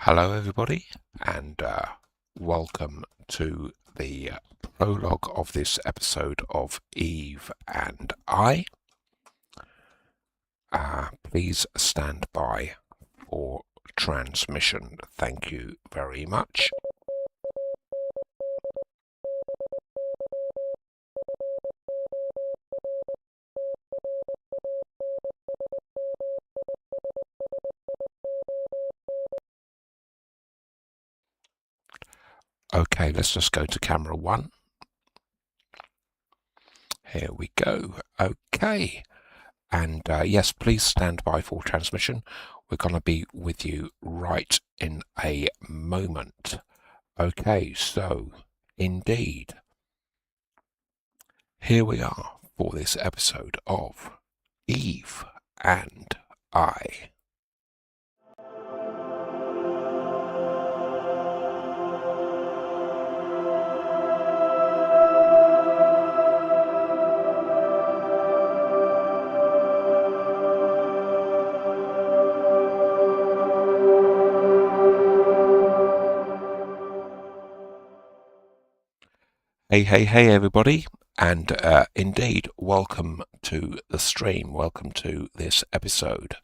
Hello everybody, and welcome to the prologue of this episode of Eve and I. Please stand by for transmission. Thank you very much. Okay, let's just go to camera 1. Here we go. Okay. And yes, please stand by for transmission. We're going to be with you right in a moment. Okay, so indeed, here we are for this episode of Eve and I. Hey everybody, and indeed, welcome to the stream, welcome to this episode.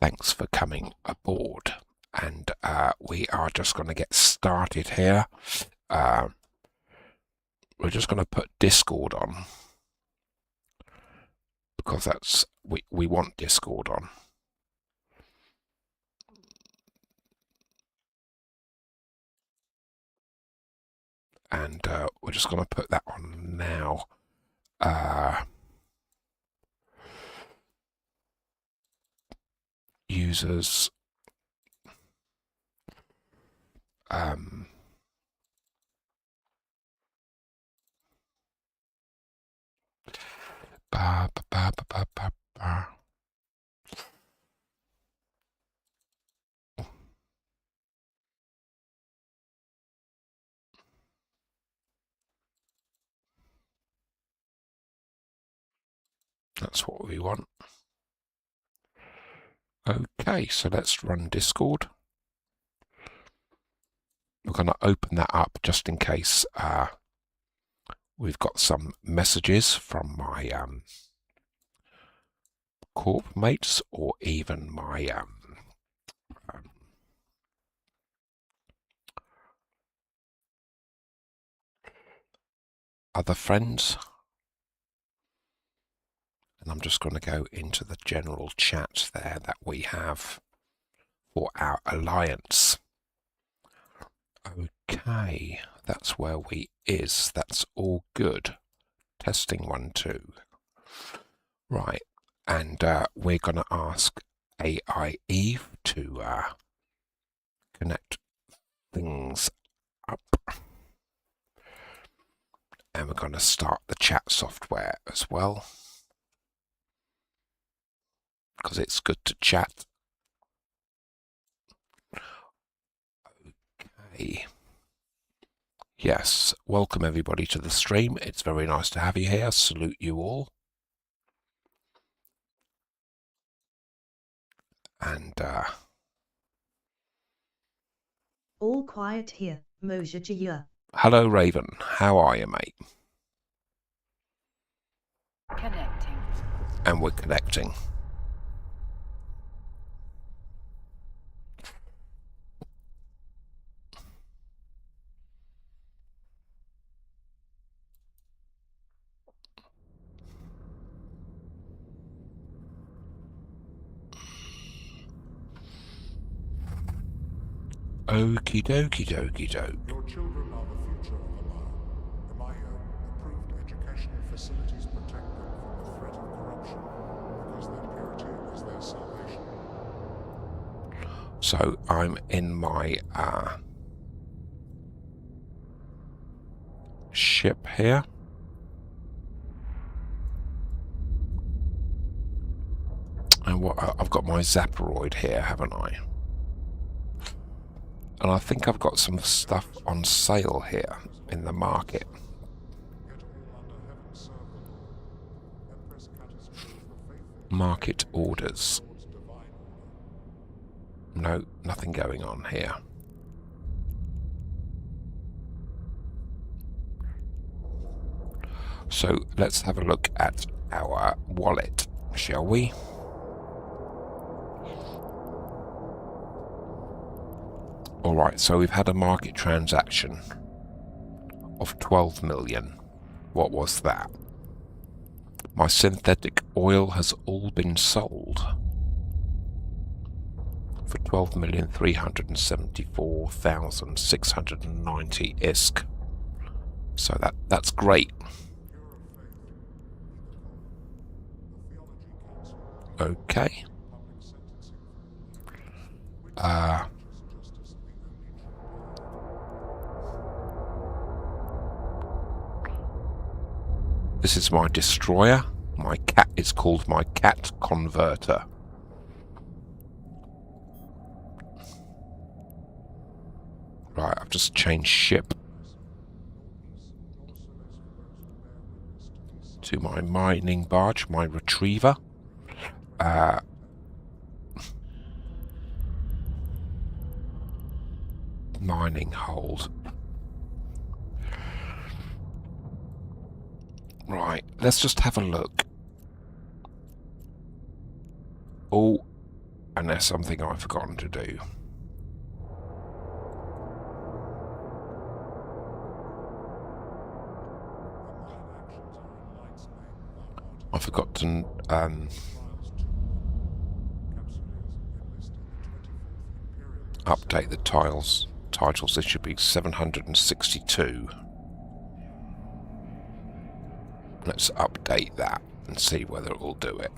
Thanks for coming aboard, and we are just going to get started here. We're just going to put Discord on, because that's we want Discord on. And we're just going to put that on now. Users. That's what we want. Okay, so let's run Discord. We're going to open that up just in case we've got some messages from my corp mates or even my other friends. And I'm just going to go into the general chat there that we have for our alliance. Okay, that's where we is. That's all good. Testing 1, 2. Right, and we're going to ask AI Eve to connect things up. And we're going to start the chat software as well, because it's good to chat. Okay. Yes, welcome everybody to the stream. It's very nice to have you here. Salute you all. And all quiet here, Mojajia. Hello Raven, how are you, mate? Connecting. And we're connecting. Okie dokie dokie doke. Your children are the future of the approved educational facilities protect them from the threat of corruption because their purity is their salvation. So I'm in my ship here. And I've got my Zaporoid here, haven't I? And I think I've got some stuff on sale here in the market. Market orders. No, nothing going on here. So let's have a look at our wallet, shall we? Alright, so we've had a market transaction of 12 million. What was that? My synthetic oil has all been sold for 12,374,690 ISK. So that's great. Okay. This is my destroyer. My cat is called my cat converter. Right, I've just changed ship to my mining barge, my retriever. Mining hold. Right, let's just have a look. Oh, and there's something I've forgotten to do. I forgot to update the titles. This should be 762. Let's update that and see whether it will do it.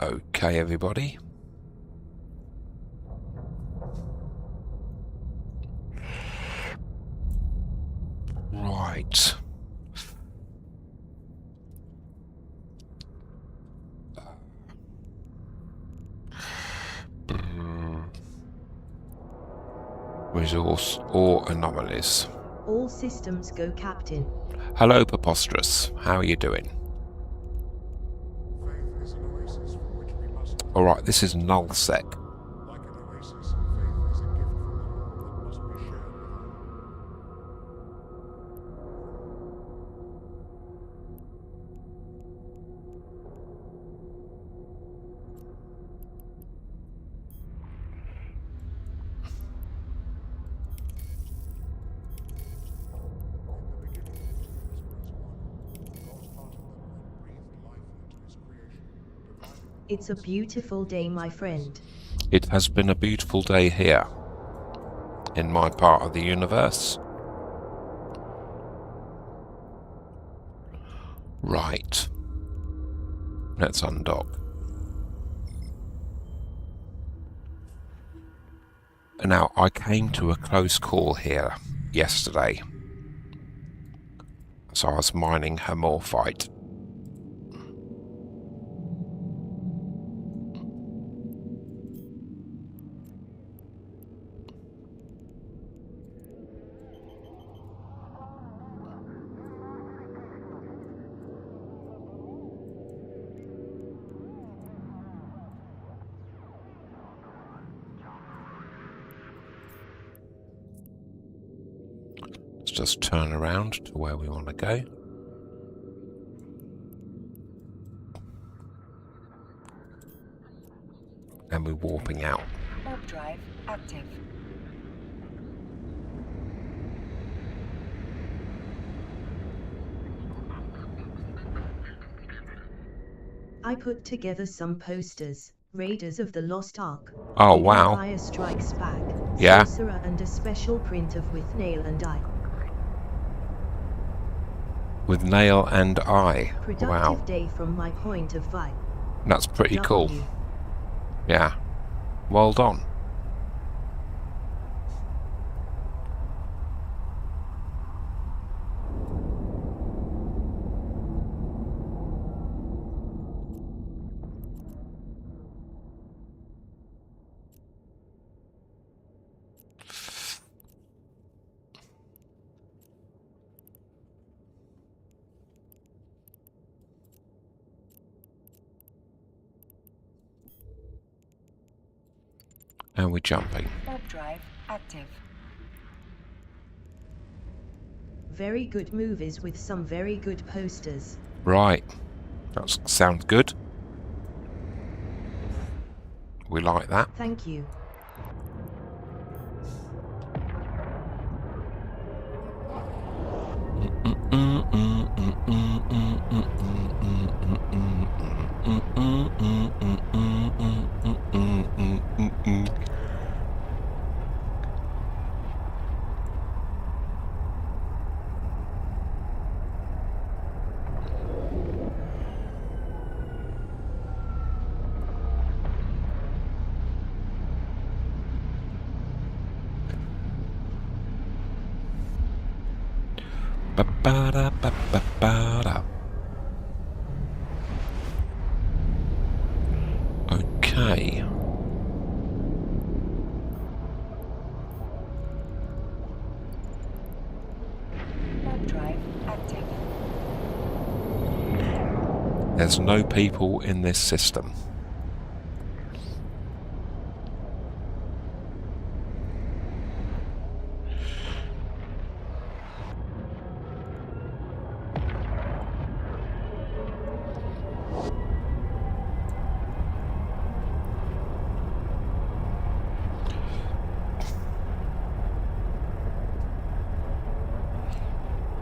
Okay, everybody. Right. Resource or anomalies. All systems go, Captain. Hello, Preposterous. How are you doing? Faith is an oasis from which we must, Alright, this is nullsec. like an oasis, faith is a gift from the Lord that must be shared with all. It's a beautiful day, my friend. It has been a beautiful day here, in my part of the universe. Right. Let's undock. Now, I came to a close call here yesterday. So I was mining Hermorphite. Let's just turn around to where we want to go. And we're warping out. Warp drive active. I put together some posters. Raiders of the Lost Ark. Oh, The wow. Empire Strikes Back. Yeah. Sorcerer, and a special print of With Nail and I. With Nail and I. Productive Wow. day from my point of view. That's pretty cool. W. Yeah. Well done. Now we're jumping. Warp drive active. Very good movies with some very good posters. Right. That sounds good. We like that. Thank you. Ba-ba-da-ba-ba-ba-da. Okay. Warp drive active. There's no people in this system.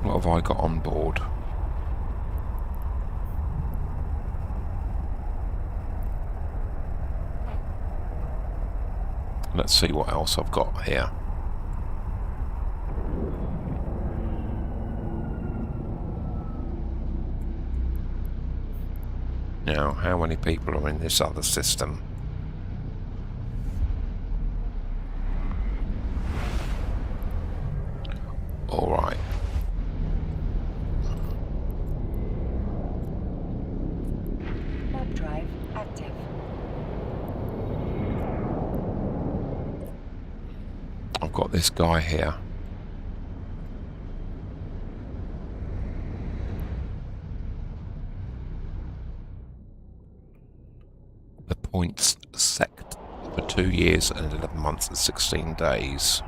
What have I got on board? Let's see what else I've got here. Now, how many people are in this other system? All right. Warp drive active. I've got this guy here. The points sect for 2 years and 11 months and 16 days.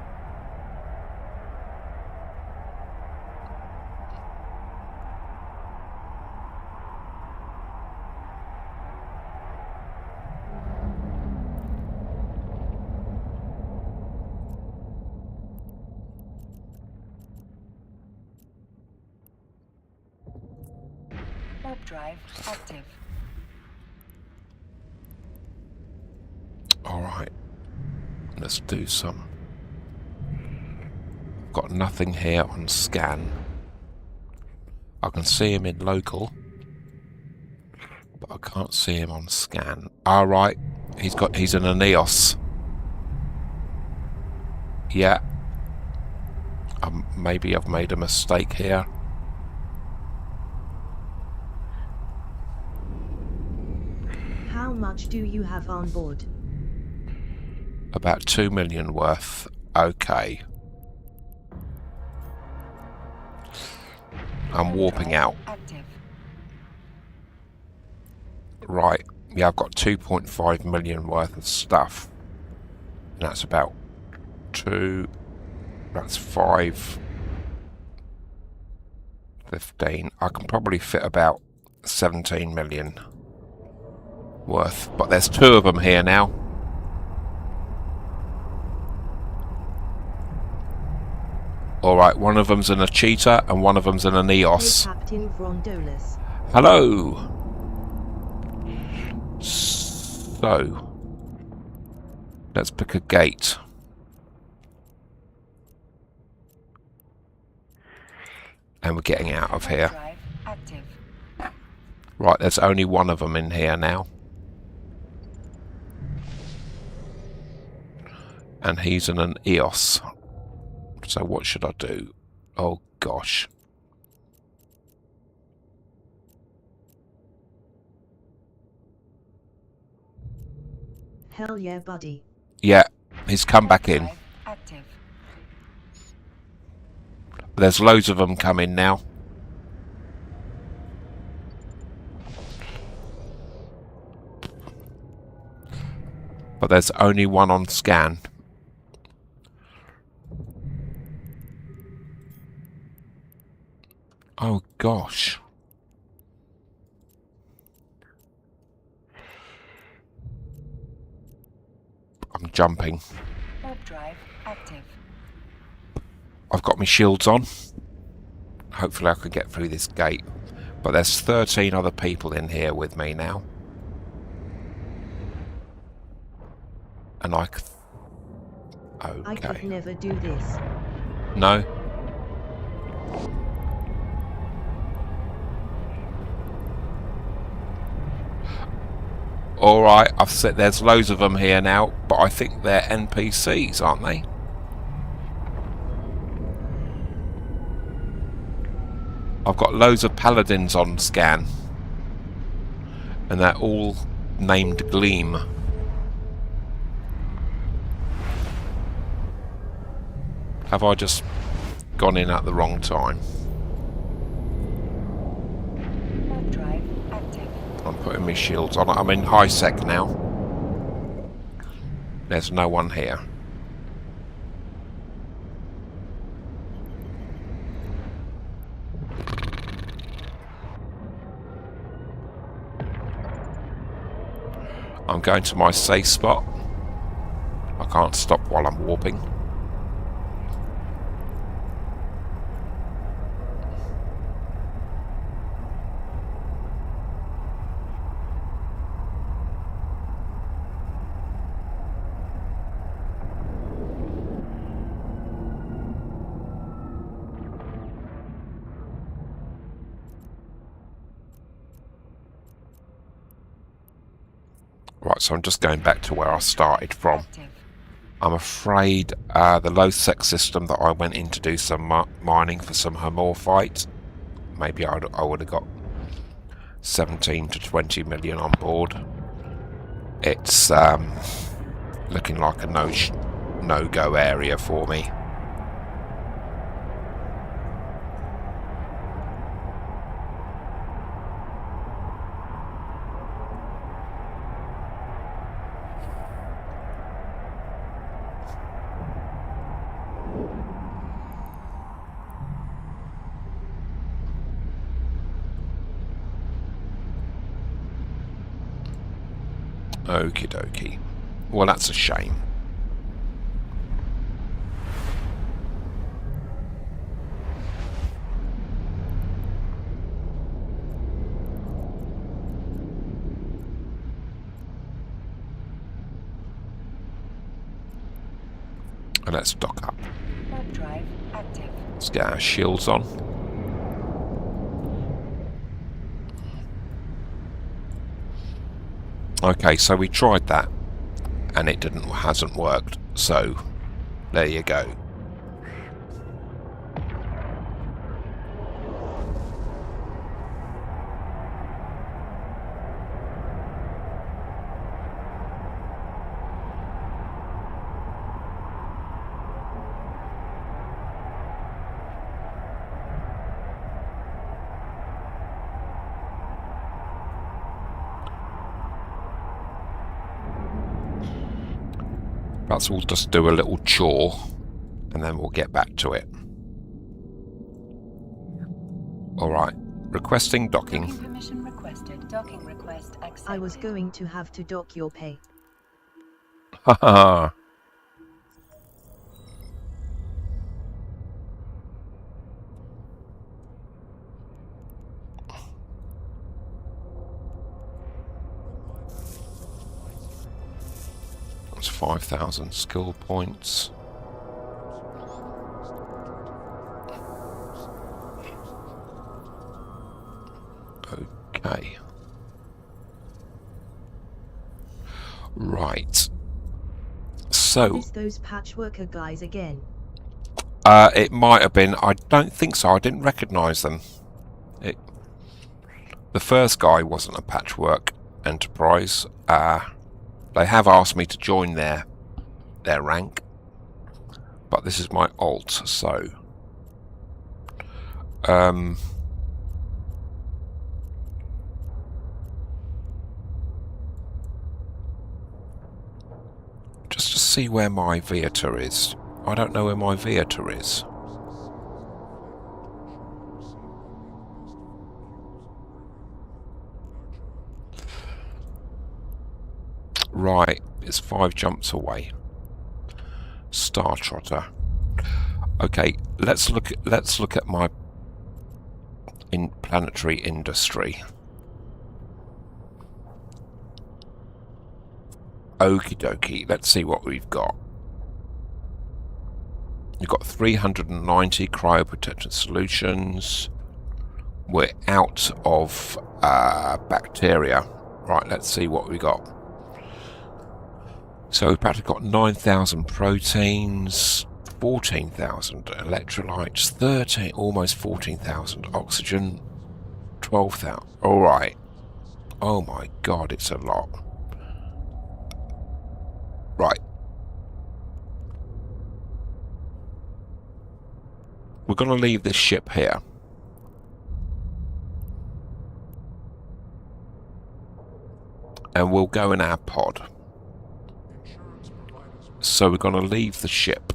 Warp drive active. Alright, let's do some. Got nothing here on scan. I can see him in local, but I can't see him on scan. Alright, he's in an EOS. Yeah. Maybe I've made a mistake here. How much do you have on board? About 2 million worth. Okay. I'm warping out. Active. Right. Yeah, I've got 2.5 million worth of stuff. And that's about 2... That's 5... 15. I can probably fit about 17 million worth. But there's 2 of them here now. Alright, one of them's in a cheetah and one of them's in an EOS. Hey, Captain Vrondos. Hello! So, let's pick a gate. And we're getting out of here. Drive active. Right, there's only one of them in here now. And he's in an EOS. So what should I do? Oh gosh. Hell yeah, buddy. Yeah, he's come back in. Drive active. There's loads of them coming now. But there's only one on scan. Oh gosh. I'm jumping. Warp drive active. I've got my shields on. Hopefully I could get through this gate. But there's 13 other people in here with me now. And I could never do this. No? Alright, I've said there's loads of them here now, but I think they're NPCs, aren't they? I've got loads of paladins on scan. And they're all named Gleam. Have I just gone in at the wrong time? Warp drive active. I'm putting my shields on. I'm in high sec now. There's no one here. I'm going to my safe spot. I can't stop while I'm warping. Right, so I'm just going back to where I started from. Active. I'm afraid the low sec system that I went in to do some mining for some Hermorphite, maybe I would have got 17 to 20 million on board. It's looking like a no-go area for me. Okie dokie. Well, that's a shame. And let's dock up. Warp drive active. Let's get our shields on. Okay, so we tried that, and it hasn't worked. So, there you go. Perhaps we'll just do a little chore, and then we'll get back to it. Alright, requesting docking. Docking permission requested. Docking request accepted. I was going to have to dock your pay. Haha. That's 5,000 skill points. Okay. Right. So, Is those patchworker guys again? it might have been. I don't think so. I didn't recognise them. The first guy wasn't a patchwork enterprise. They have asked me to join their rank, but this is my alt, so see where my Vieta is. I don't know where my Vieta is. Right, it's 5 jumps away. Star Trotter. Okay, let's look at my planetary industry. Okie dokie, let's see what we've got. We've got 390 cryoprotection solutions. We're out of bacteria. Right, let's see what we got. So we've practically got 9,000 proteins, 14,000 electrolytes, almost 14,000 oxygen, 12,000. All right. Oh my God, it's a lot. Right. We're going to leave this ship here. And we'll go in our pod. So we're going to leave the ship.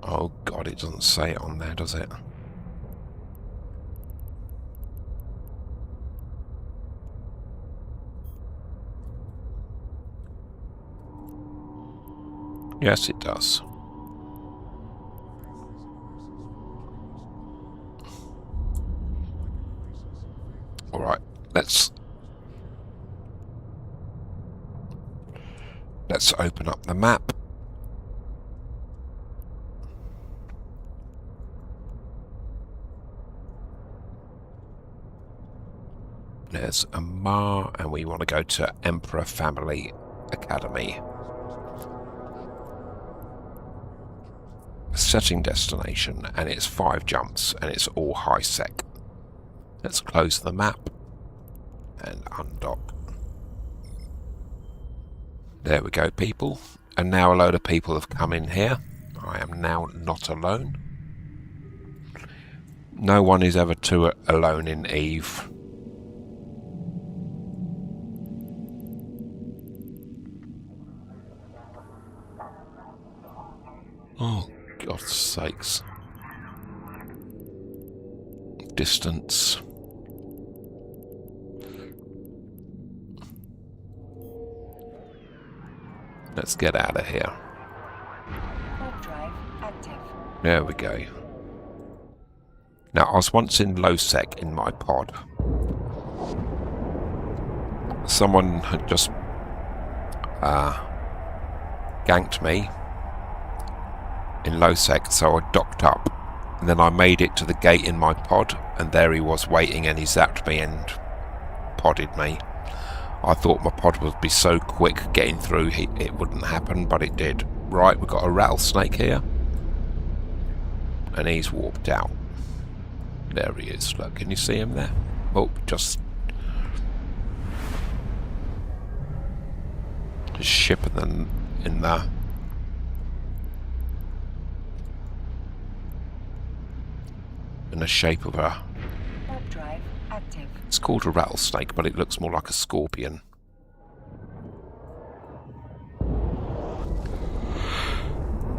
Oh God, it doesn't say it on there, does it? Yes, it does. All right, let's open up the map. There's a Mar, and we want to go to Emperor Family Academy. Setting destination, and it's 5 jumps, and it's all high sec. Let's close the map and undock. There we go, people. And now a load of people have come in here. I am now not alone. No one is ever too alone in Eve. Oh, God's sakes. Distance. Let's get out of here. Warp drive active. There we go. Now, I was once in low sec in my pod. Someone had just ganked me in low sec, so I docked up, and then I made it to the gate in my pod, and there he was waiting, and he zapped me and podded me. I thought my pod would be so quick getting through it wouldn't happen, but it did. Right, we've got a rattlesnake here, and he's warped out. There he is. Look, can you see him there? Oh, just his ship in the in the shape of a... Warp drive active. It's called a rattlesnake, but it looks more like a scorpion.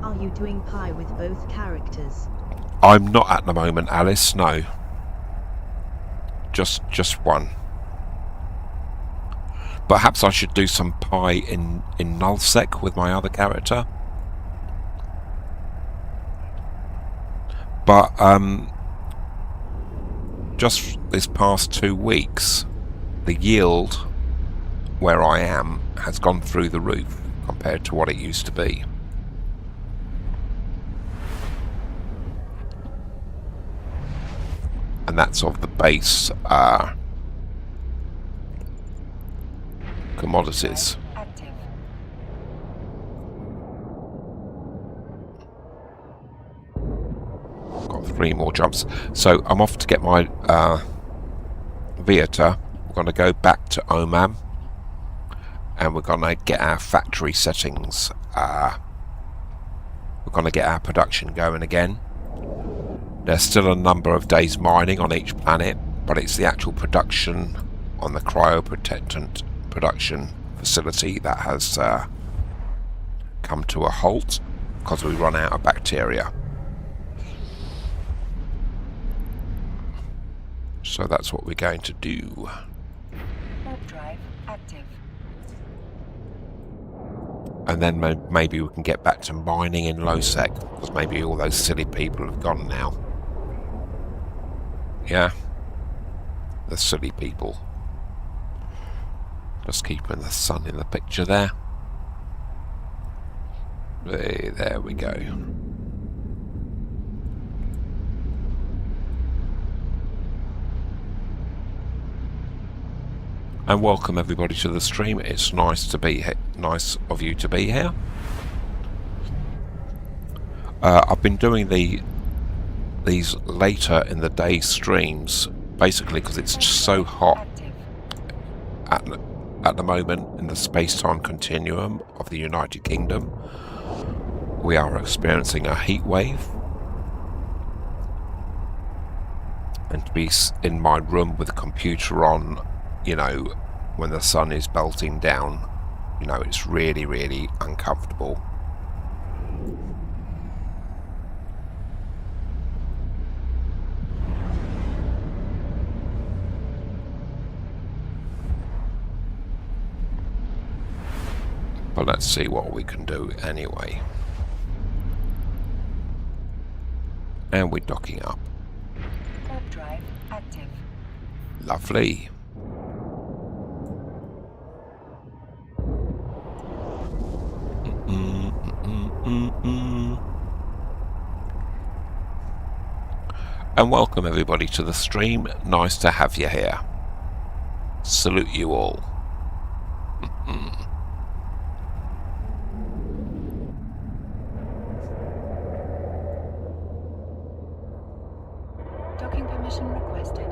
Are you doing pie with both characters? I'm not at the moment, Alice, no. Just one. Perhaps I should do some pie in nullsec with my other character. But, just this past 2 weeks, the yield where I am has gone through the roof compared to what it used to be. And that's of the base commodities. Active. Got 3 more jumps. So I'm off to get my Vieta. We're going to go back to Oman. and we're going to get our factory settings. We're going to get our production going again. There's still a number of days mining on each planet, but it's the actual production on the cryoprotectant production facility that has come to a halt because we run out of bacteria. So that's what we're going to do. Warp drive active. And then maybe we can get back to mining in low-sec, because maybe all those silly people have gone now. Yeah? The silly people. Just keeping the sun in the picture there. Hey, there we go. And welcome everybody to the stream. It's nice to be nice of you to be here. I've been doing these later in the day streams basically because it's just so hot at the moment in the space-time continuum of the United Kingdom. We are experiencing a heat wave, and to be in my room with the computer on, you know, when the sun is belting down, you know, it's really, really uncomfortable. But let's see what we can do anyway. And we're docking up. Warp drive active. Lovely. And welcome everybody to the stream. Nice to have you here. Salute you all. Docking permission requested.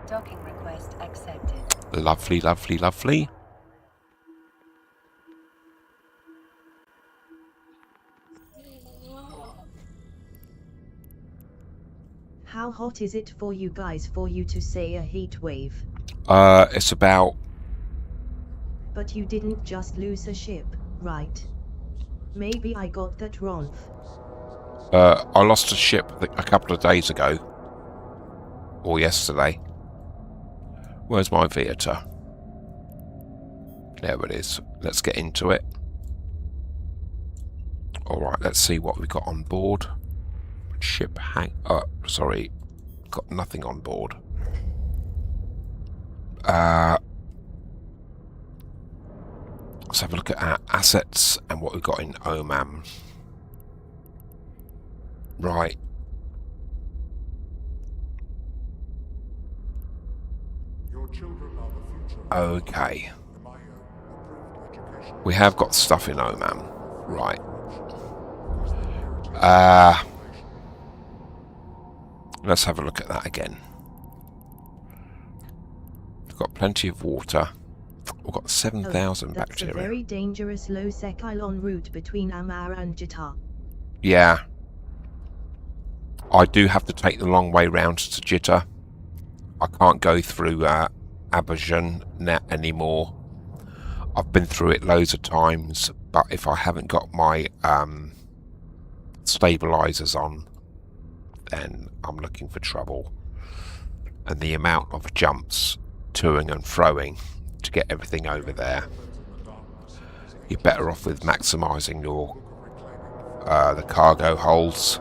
Docking request accepted. Lovely, lovely, lovely. How hot is it for you guys for you to say a heat wave? It's about... But you didn't just lose a ship, right? Maybe I got that wrong. I lost a ship a couple of days ago. Or yesterday. Where's my theatre? There it is. Let's get into it. Alright, let's see what we got on board. Ship sorry. Got nothing on board. Let's have a look at our assets and what we've got in Oman. Right. Your children are the future. Okay. MIA approved education We have got stuff in Oman. Right. because their purity Let's have a look at that again. We've got plenty of water. We've got 7,000 That's bacteria. a very dangerous low-sec island route between Amar and Jeddah. Yeah. I do have to take the long way round to Jeddah. I can't go through Abajan anymore. I've been through it loads of times, but if I haven't got my stabilizers on, then I'm looking for trouble. And the amount of jumps toing and froing to get everything over there, you're better off with maximizing your the cargo holds.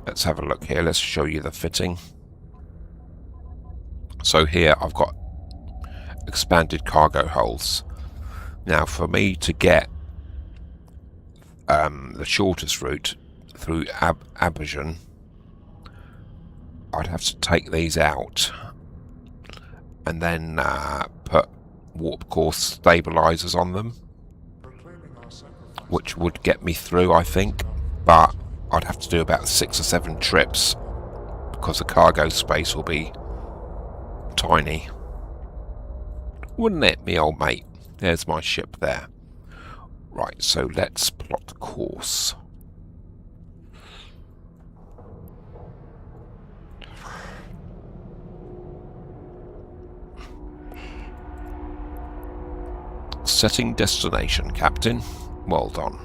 Let's have a look here. Let's show you the fitting. So here I've got expanded cargo holds. Now for me to get the shortest route through Abajan, I'd have to take these out and then put warp core stabilizers on them. proclaiming our which would get me through, I think, but I'd have to do about 6 or 7 trips because the cargo space will be tiny. Wouldn't it, me old mate? There's my ship there. Right, so let's plot course. Setting destination, Captain. Well done.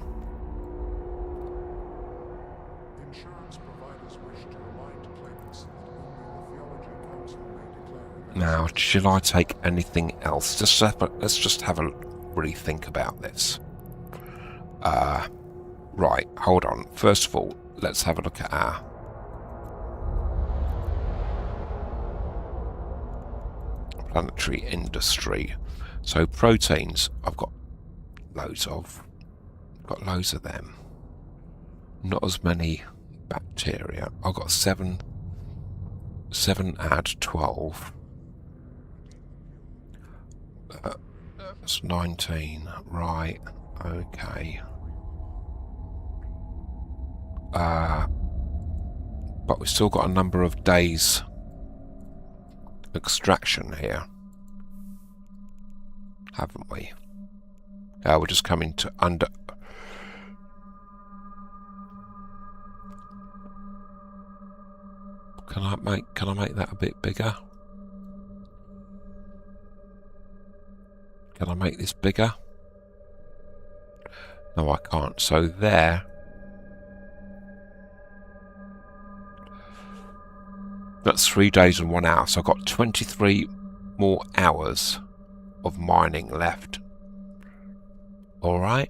Insurance providers wish to remind claimants that only the Theology Council may declare. Now, shall I take anything else? Let's just have a really think about this. Right, hold on. First of all, let's have a look at our planetary industry. So proteins, I've got loads of. Got loads of them. Not as many bacteria. I've got 7 add 12. That's 19. Right. Okay. But we've still got a number of days extraction here, haven't we? We're just coming to under. Can I make that a bit bigger? Can I make this bigger? No, I can't. So there. That's 3 days and 1 hour. So I've got 23 more hours of mining left. Alright.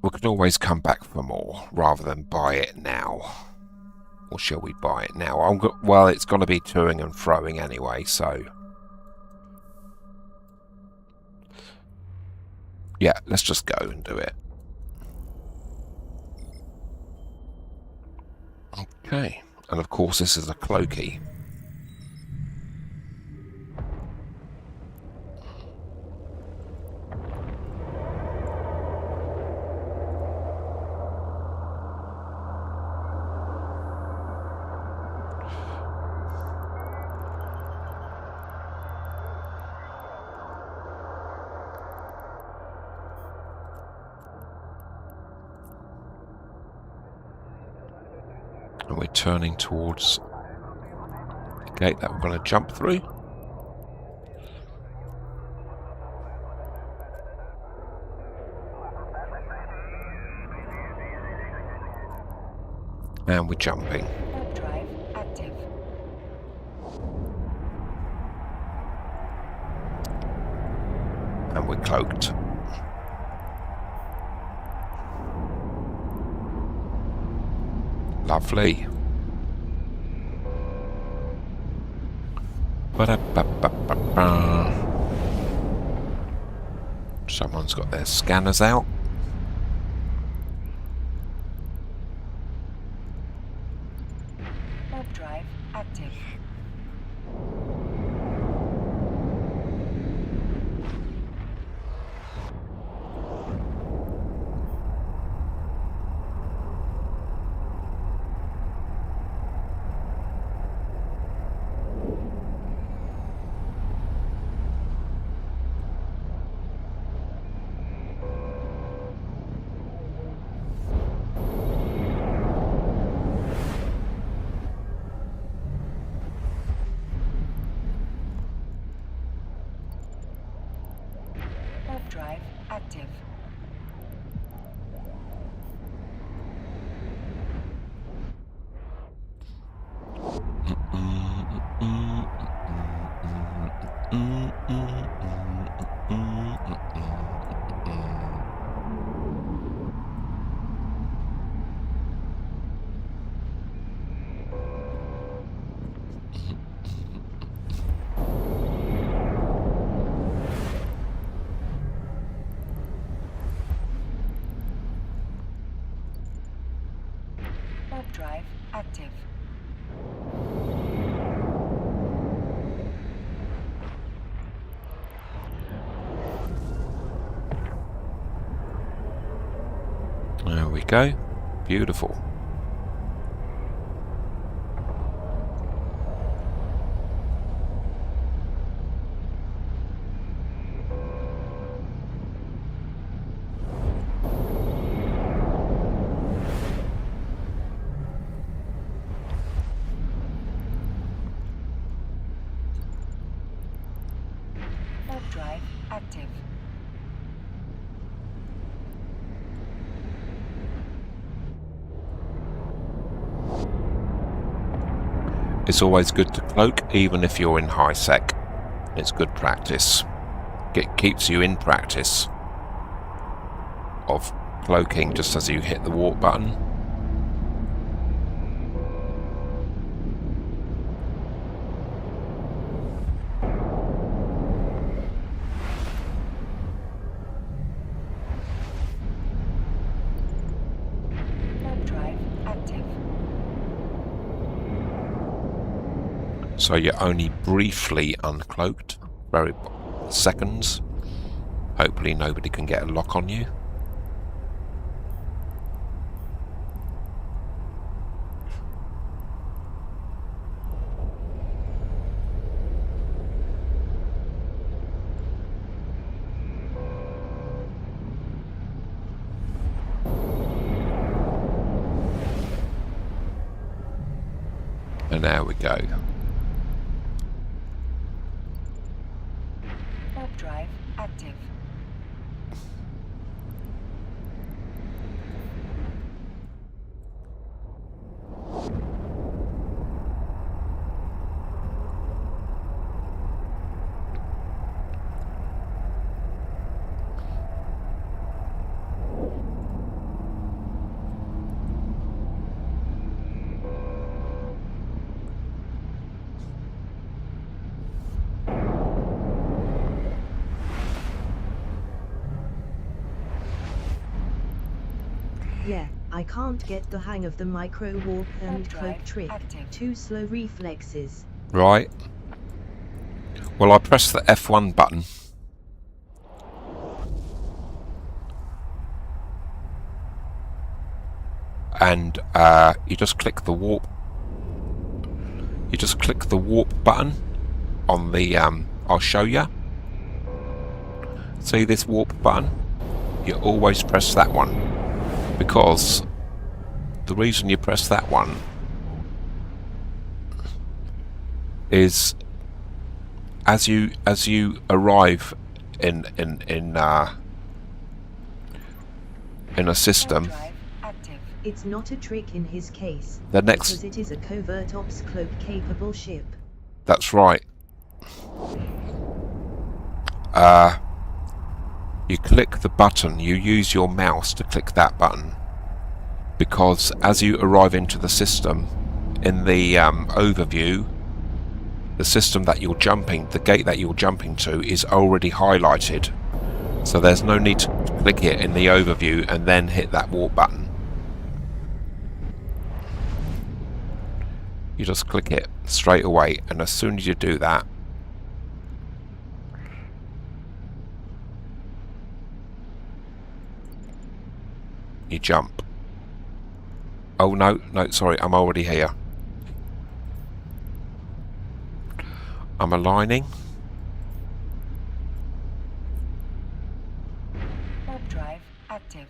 We can always come back for more rather than buy it now. Or shall we buy it now? Well, it's going to be toing and froing anyway, so... yeah, let's just go and do it. Okay. And of course this is a cloaky. And we're turning towards the gate that we're going to jump through. And we're jumping. Warp drive active. And we're cloaked. Lovely. Ba-da-ba-ba-ba-ba. Someone's got their scanners out. Warp drive active. Warp drive active. Warp drive active. There we go. Beautiful. Warp drive active. It's always good to cloak, even if you're in high sec. It's good practice. It keeps you in practice of cloaking just as you hit the warp button. Warp drive active. So you're only briefly uncloaked, very seconds. Hopefully nobody can get a lock on you. And there we go. Warp drive active. Yeah, I can't get the hang of the micro warp and Warp cloak drive trick. active. Too slow reflexes. Right. Well, I press the F1 button. And you just click the warp. You just click the warp button on the, I'll show you. See this warp button? You always press that one. Because the reason you press that one is as you arrive in a system, Warp drive active. It's not a trick in his case. the next Because it is a covert ops cloak capable ship. that's right. You click the button, you use your mouse to click that button, because as you arrive into the system, in the overview, the system that you're jumping, the gate that you're jumping to is already highlighted, so there's no need to click it in the overview and then hit that warp button. You just click it straight away, and as soon as you do that, you jump. Oh no, sorry, I'm already here. I'm aligning. Warp drive active.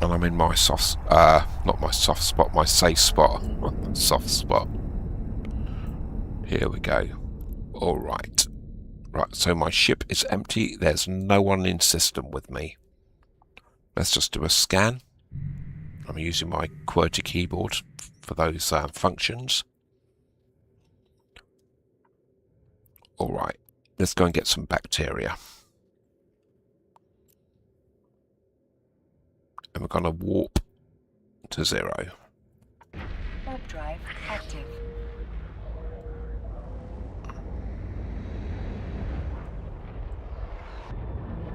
And I'm in my soft, not my soft spot, my safe spot. Soft spot. Here we go. Alright. Right, so my ship is empty. There's no one in system with me. Let's just do a scan. I'm using my QWERTY keyboard for those functions. Alright, let's go and get some bacteria. And we're going to warp to 0. Warp drive active.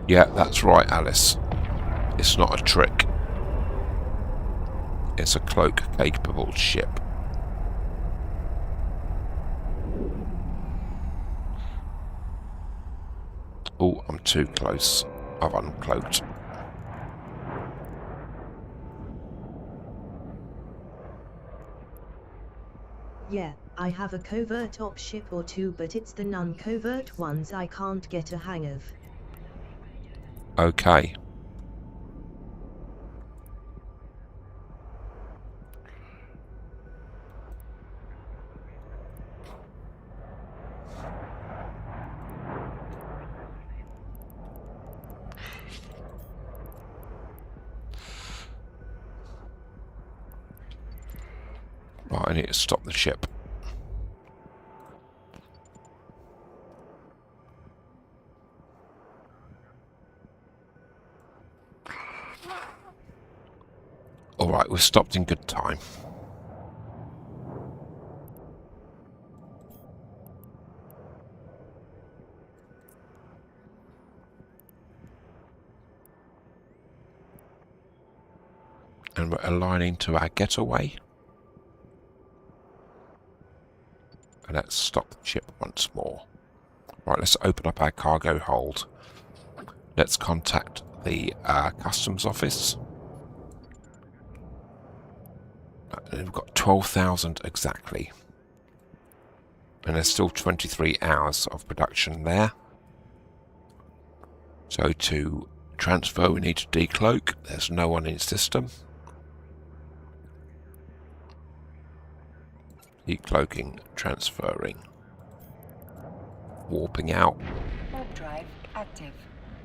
Yeah, that's right, Alice. It's not a trick. It's a cloak-capable ship. Oh, I'm too close. I've uncloaked. Yeah, I have a covert op ship or two, but it's the non-covert ones I can't get a hang of. Okay. Right, I need to stop the ship. Alright, we've stopped in good time. And we're aligning to our getaway. And let's stop the ship once more. Right, let's open up our cargo hold. Let's contact the customs office. And we've got 12,000 exactly. And there's still 23 hours of production there. So to transfer, we need to decloak. There's no one in system. Decloaking, transferring. Warping out. Warp drive active.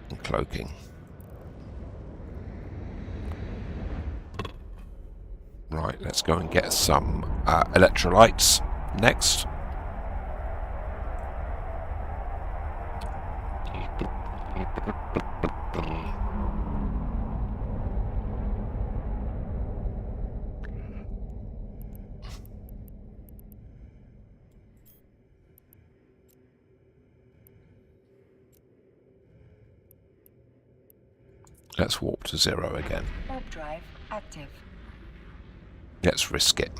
And cloaking. Right, let's go and get some electrolytes next. Let's warp to 0 again. Warp drive active. Let's risk it.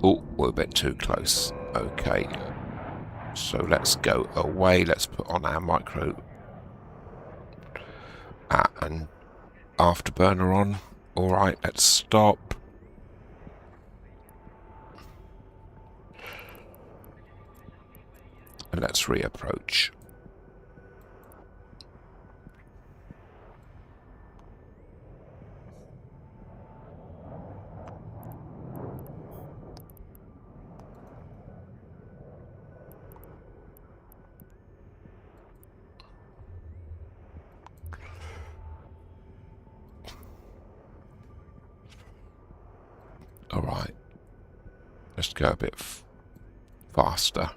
Oh, we're a bit too close. Okay. So let's go away. Let's put on our micro and afterburner on. Alright, let's stop. And let's reapproach. Alright, let's go a bit faster.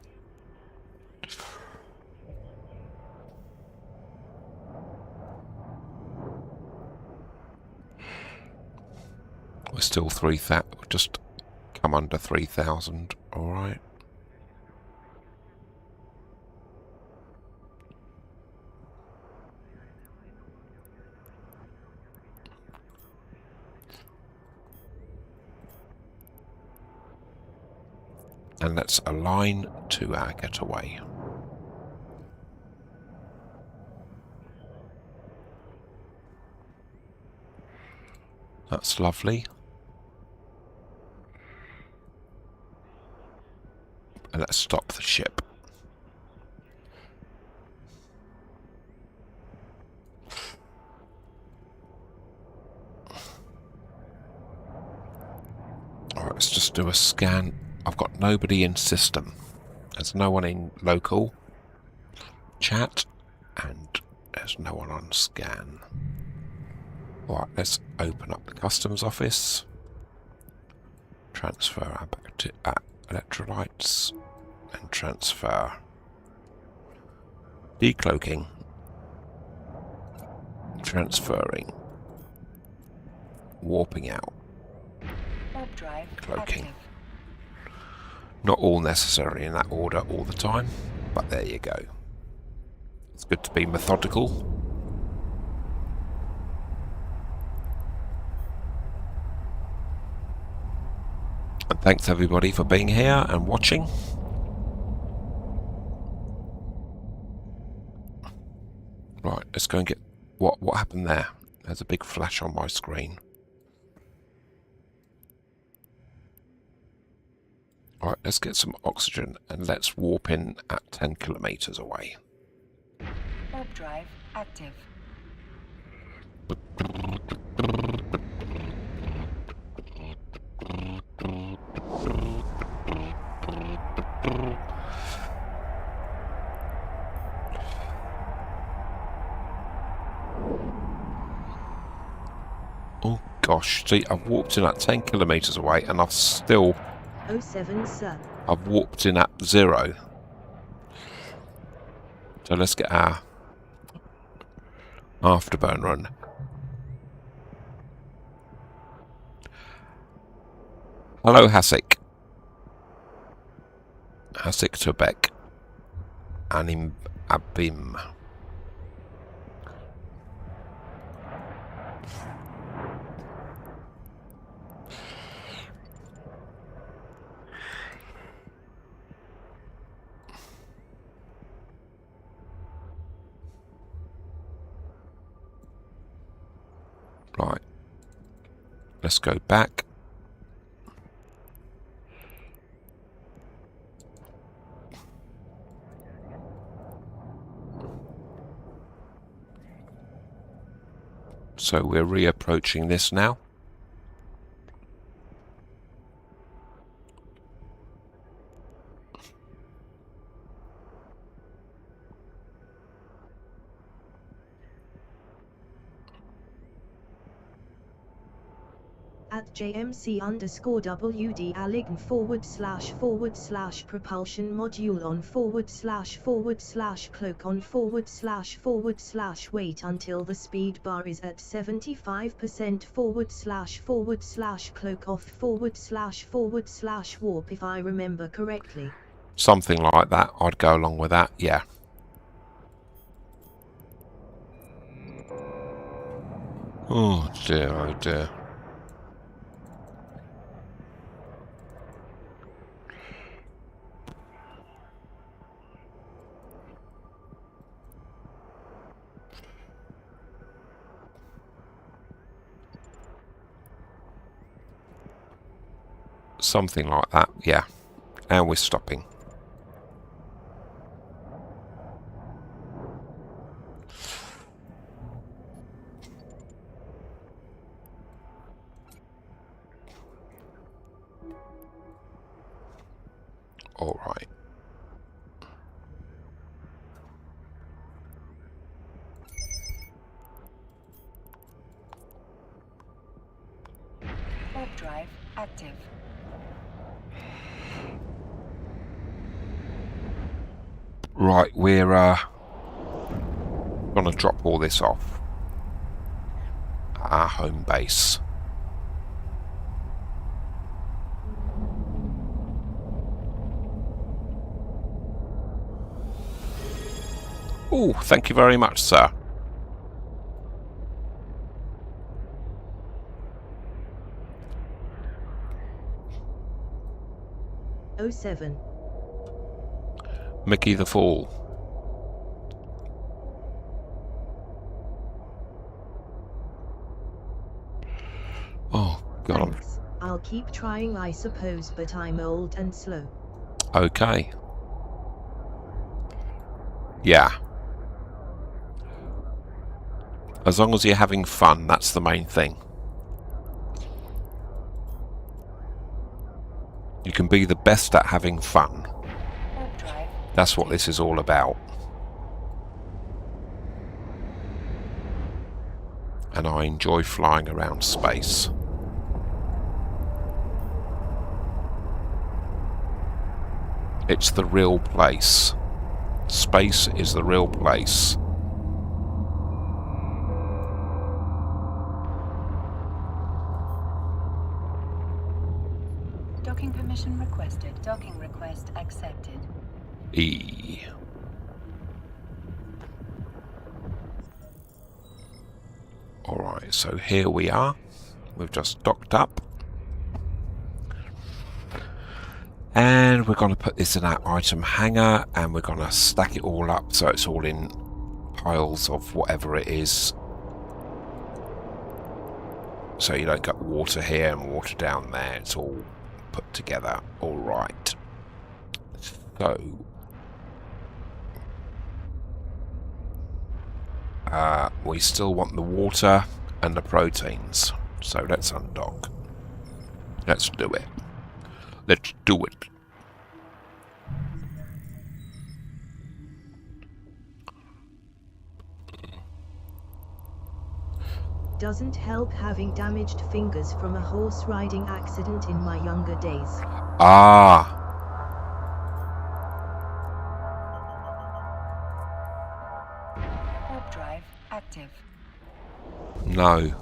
We're still 3,000, just come under 3,000, alright. And let's align to our getaway. That's lovely. And let's stop the ship. Alright, let's just do a scan. I've got nobody in system. There's no one in local chat, and there's no one on scan. Alright, let's open up the customs office. Transfer our back to electrolytes and transfer. Decloaking. Transferring. Warping out. Warp drive Cloaking. active. Not all necessary in that order all the time, but there you go. It's good to be methodical. And thanks everybody for being here and watching. Right, let's go and get... What happened there? There's a big flash on my screen. Right, let's get some oxygen and let's warp in at 10 kilometers away. Warp drive active. Oh gosh, see, I've warped in at 10 kilometers away and I've still... 07, sir. I've warped in at 0. So let's get our afterburn run. Hello, Hasik. Hasik Tubek. Anim Abim. Right. Let's go back. So we're reapproaching this now. At JMC_WD Align // propulsion module on / cloak on / wait until the speed bar is at 75% / cloak off / warp if I remember correctly. Something like that. I'd go along with that, yeah. Oh dear, oh dear. Something like that, yeah. And we're stopping. All right. Warp drive active. Right, we're gonna drop all this off at our home base. Oh, thank you very much, sir. '07. Mickey the Fool. Oh, God. Thanks. I'll keep trying I suppose, but I'm old and slow. Okay. Yeah. As long as you're having fun, that's the main thing. You can be the best at having fun. Warp drive. That's what this is all about. And I enjoy flying around space. It's the real place. Space is the real place. Docking permission requested. Docking request accepted. E. Alright, so here we are. We've just docked up. And we're going to put this in our item hanger, and we're going to stack it all up so it's all in piles of whatever it is. So you don't get water here and water down there. It's all put together. Alright. So we still want the water and the proteins. So let's undock. Let's do it. Let's do it. Doesn't help having damaged fingers from a horse riding accident in my younger days. Ah. Warp drive active. No.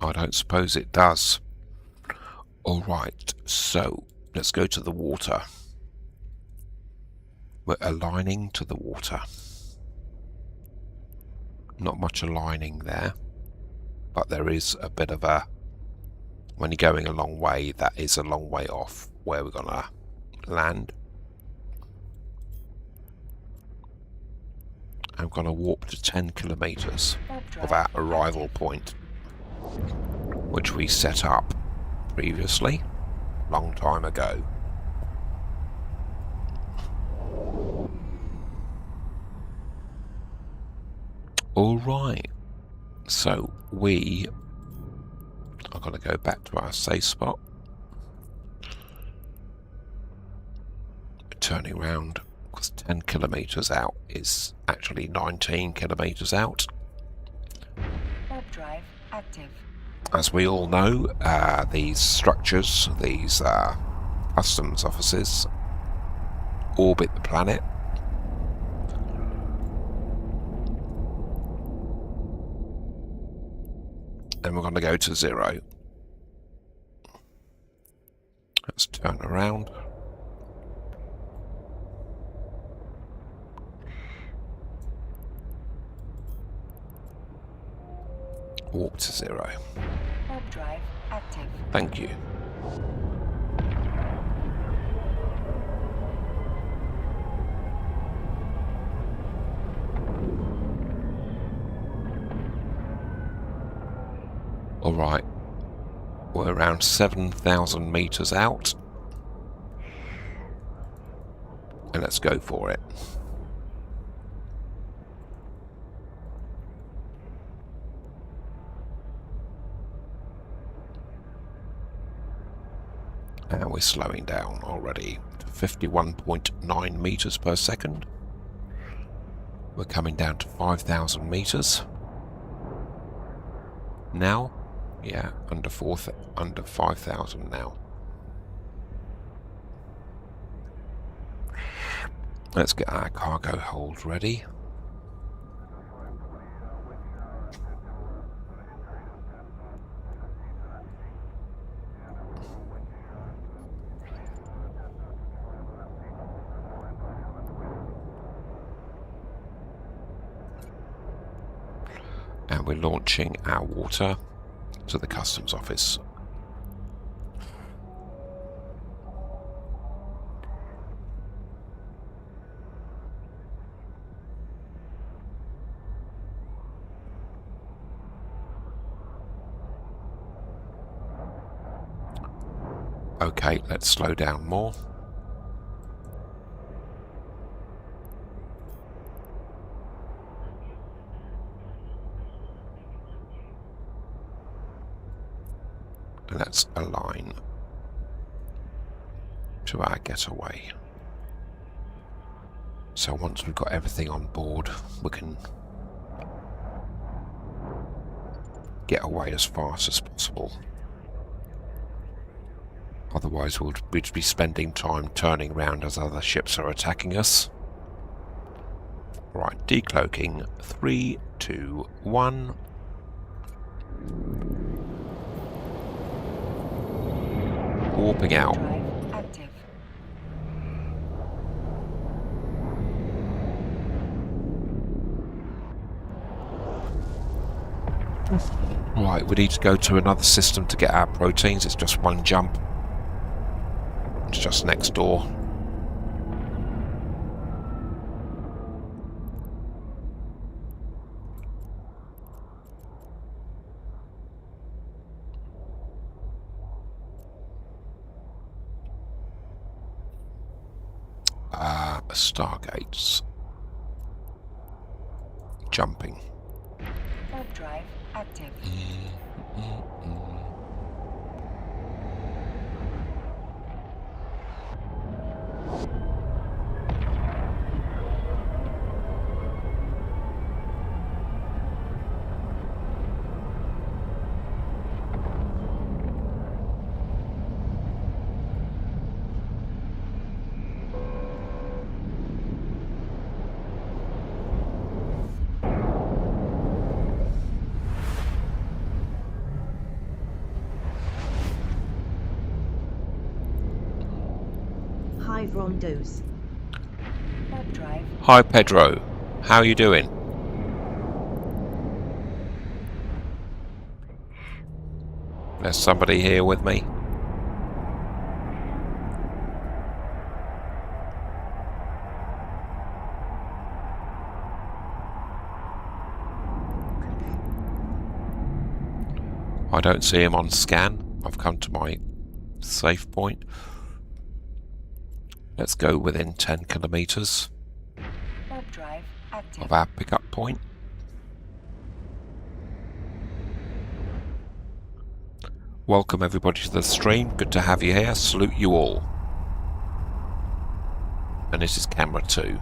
I don't suppose it does. Alright, so let's go to the water. We're aligning to the water. Not much aligning there, but there is a bit of a, when you're going a long way, that is a long way off where we're gonna land. I'm gonna warp to 10 kilometers of our arrival point, which we set up previously, long time ago. Alright, so we are going to go back to our safe spot. Turning around, because 10 kilometers out is actually 19 kilometers out. Warp drive active. As we all know, these structures, these customs offices, orbit the planet. And we're going to go to 0. Let's turn around. Warp to 0. Warp drive active. Thank you. Alright, we're around 7,000 meters out, and let's go for it. And we're slowing down already to 51.9 meters per second. We're coming down to 5,000 meters now. Yeah, under 5,000 now. Let's get our cargo hold ready. And we're launching our water to the customs office. Okay, let's slow down more. And let's align to our getaway. So once we've got everything on board, we can get away as fast as possible. Otherwise we'd be spending time turning around as other ships are attacking us. Right, decloaking. 3, 2, 1. Warping out. Drive active. Right, we need to go to another system to get our proteins. It's just one jump. It's just next door. Stargates. Jumping. Warp drive active. Hi Vrondos. Warp drive. Hi Pedro, how are you doing? There's somebody here with me. I don't see him on scan. I've come to my safe point. Let's go within 10 kilometers Warp drive active. of our pickup point. Welcome everybody to the stream. Good to have you here. Salute you all. And this is camera 2.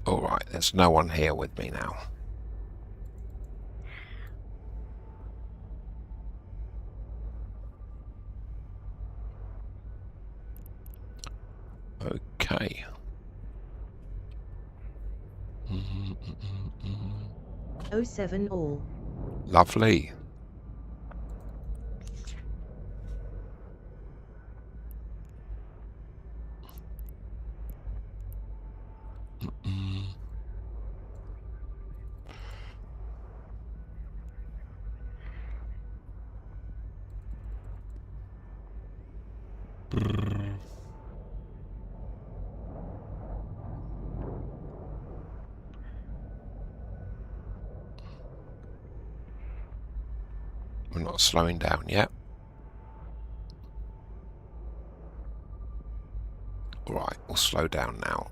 Alright, there's no one here with me now. Okay. 07 all. Lovely. We're not slowing down yet. Right, we'll slow down now.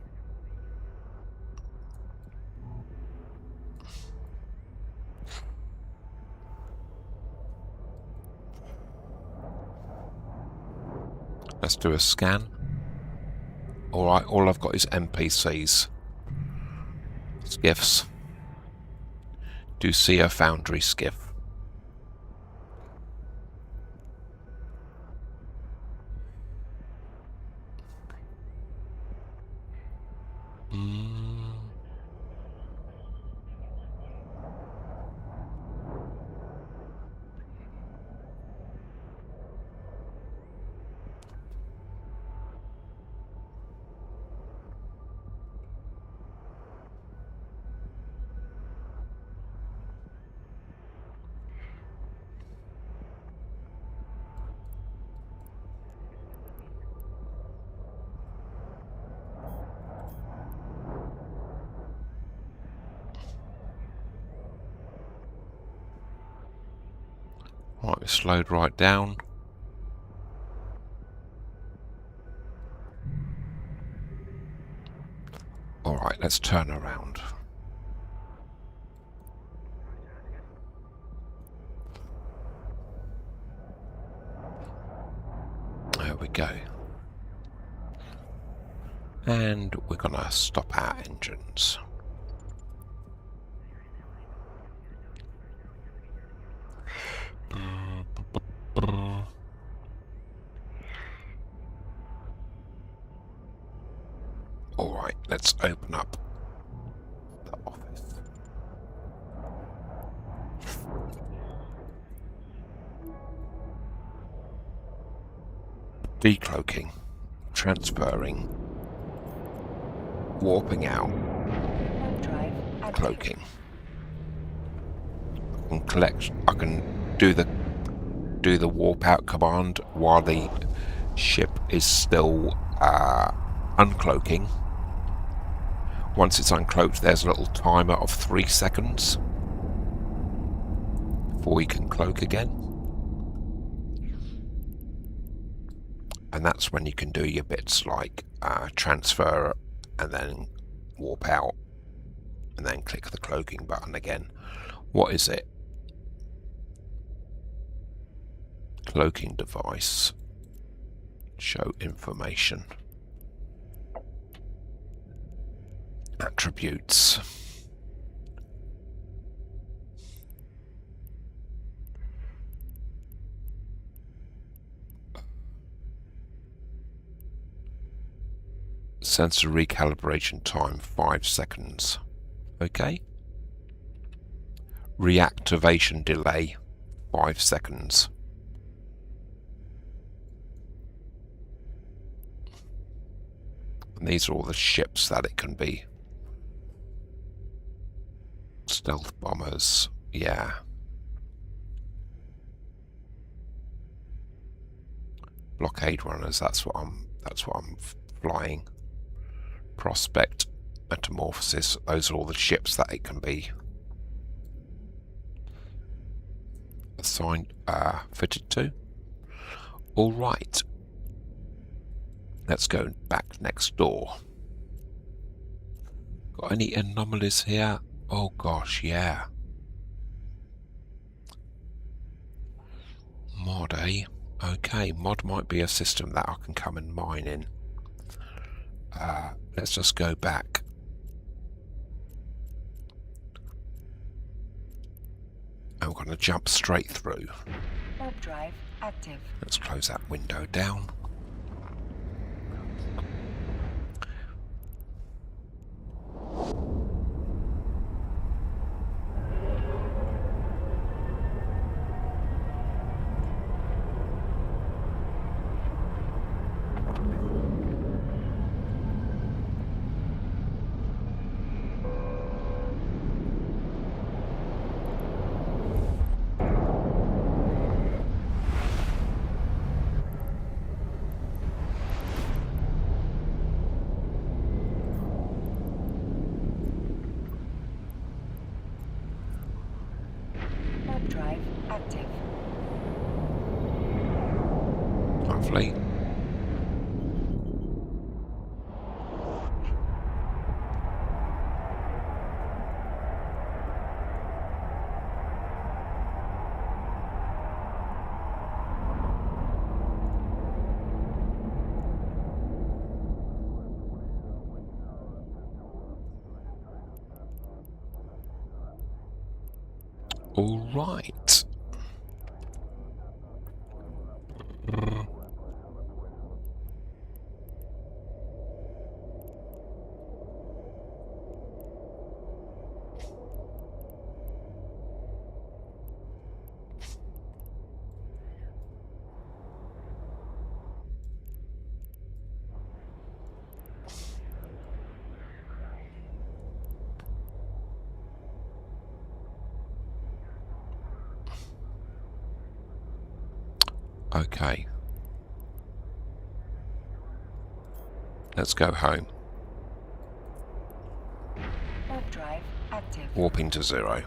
Let's do a scan. Alright, all I've got is NPCs. Skiffs. Do see a foundry skiff. Right, we slowed right down. Alright, let's turn around. There we go. And we're going to stop our engines. Alright, let's open up the office. Decloaking, transferring, warping out, Warp drive active. cloaking. I can do the warp out command while the ship is still uncloaking. Once it's uncloaked, there's a little timer of 3 seconds before you can cloak again. And that's when you can do your bits like transfer and then warp out and then click the cloaking button again. What is it? Cloaking device. Show information. Attributes. Sensor recalibration time 5 seconds. Okay. Reactivation delay 5 seconds. And these are all the ships that it can be. Stealth bombers, yeah. Blockade runners, that's what I'm flying. Prospect, metamorphosis, those are all the ships that it can be assigned, fitted to. All right. Let's go back next door. Got any anomalies here? Oh gosh, yeah. Mod, eh? Okay, mod might be a system that I can come and mine in. Let's just go back. And we're going to jump straight through. Warp drive active. Let's close that window down. Warp drive active. Lovely. All right. Okay. Let's go home. Warp drive active. Warping to 0.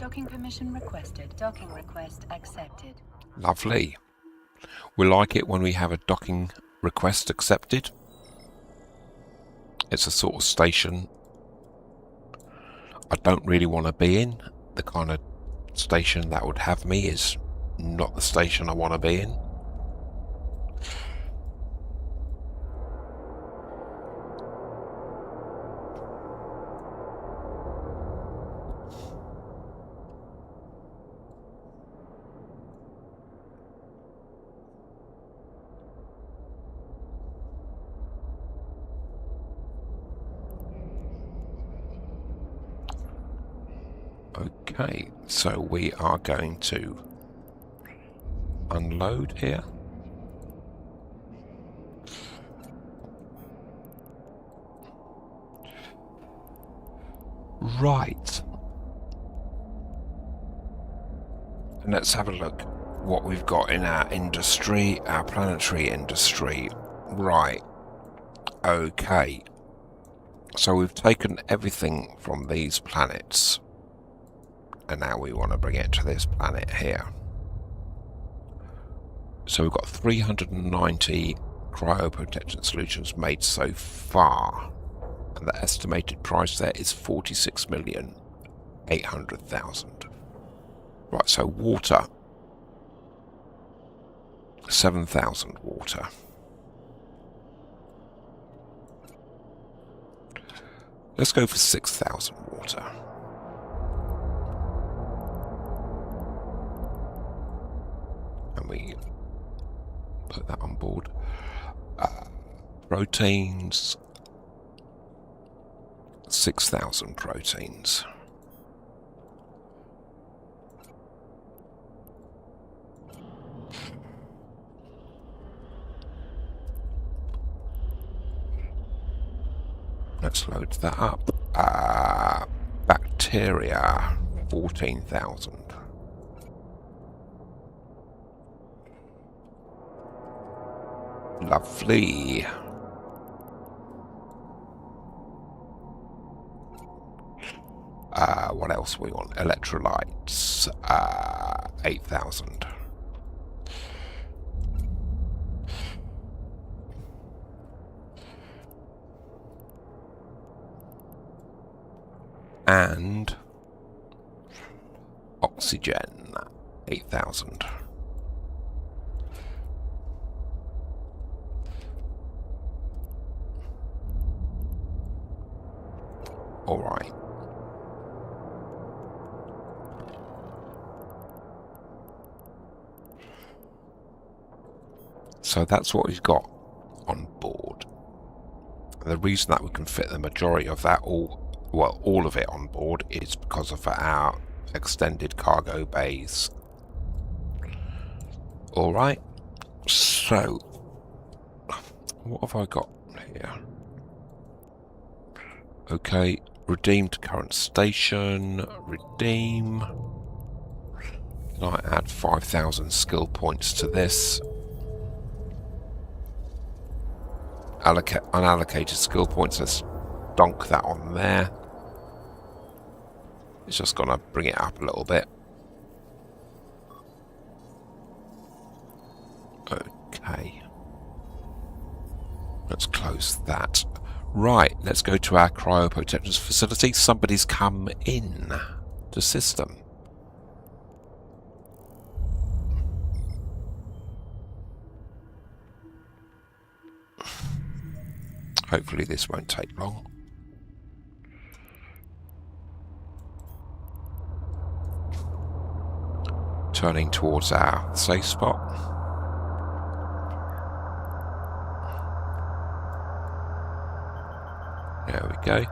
Docking permission requested. Docking request accepted. Lovely. We like it when we have a docking request accepted. It's a sort of station I don't really want to be in. The kind of station that would have me is not the station I want to be in. Okay, so we are going to unload here. Right. And let's have a look what we've got in our industry, our planetary industry. Right. Okay. So we've taken everything from these planets. And now we want to bring it to this planet here. So we've got 390 cryoprotection solutions made so far. And the estimated price there is 46,800,000. Right, so water. 7,000 water. Let's go for 6,000 water. And we put that on board. Proteins. 6,000 proteins. Let's load that up. Bacteria, 14,000. Lovely. What else we want? Electrolytes, 8,000. And oxygen, 8,000. All right. So that's what we've got on board. And the reason that we can fit the majority of that all of it on board is because of our extended cargo bays. All right. So what have I got here? Okay, redeem to current station, redeem. Can I add 5,000 skill points to this? Unallocated skill points, let's donk that on there. It's just gonna bring it up a little bit. Okay. Let's close that. Right, let's go to our cryoprotection facility. Somebody's come in to system. Hopefully this won't take long. Turning towards our safe spot. There we go.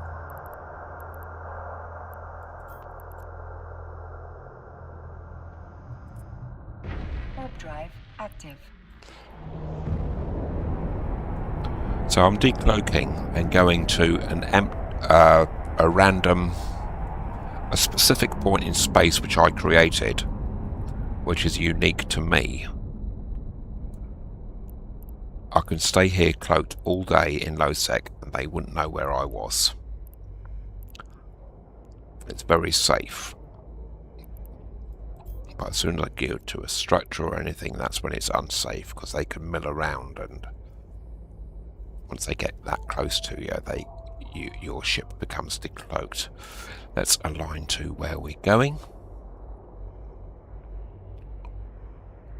Warp drive active. So I'm decloaking and going to a specific point in space which I created, which is unique to me. I can stay here cloaked all day in low sec and they wouldn't know where I was. It's very safe. But as soon as I go to a structure or anything, that's when it's unsafe, because they can mill around, and once they get that close to you, your ship becomes decloaked. Let's align to where we're going.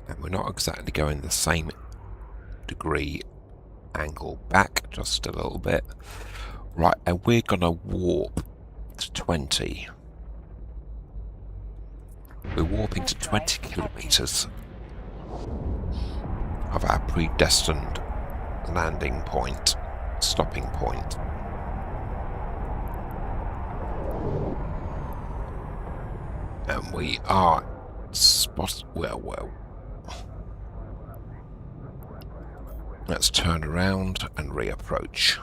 And we're not exactly going the same degree angle back, just a little bit. Right, and we're going to warp to 20. We're warping to 20 kilometers of our predestined landing point, stopping point. And we are well. Let's turn around and reapproach.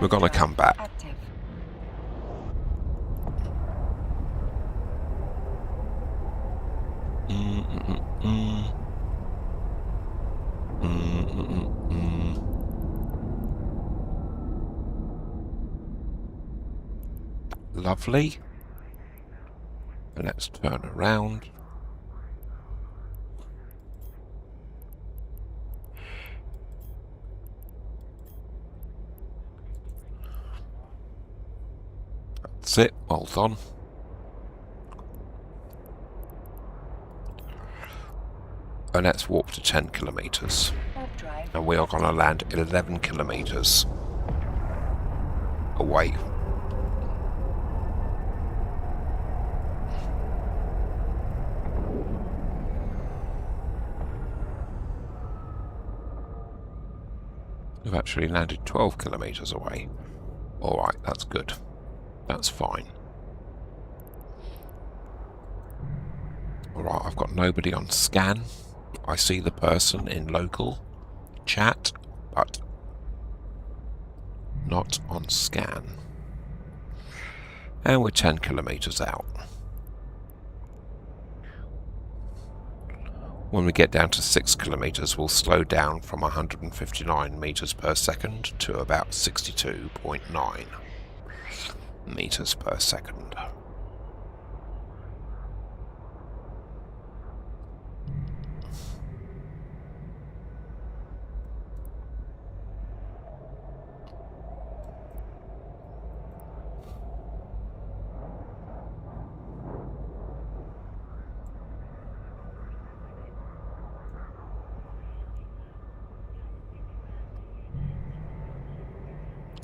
We're going to come back. Active. Lovely. And let's turn around. That's it. Well done. And let's warp to 10 kilometers. Warp drive. And we are going to land 11 kilometers away. We've actually landed 12 kilometers away. Alright, that's good. That's fine. Alright, I've got nobody on scan. I see the person in local chat, but not on scan. And we're 10 kilometers out. When we get down to 6 kilometers, we'll slow down from 159 meters per second to about 62.9 meters per second.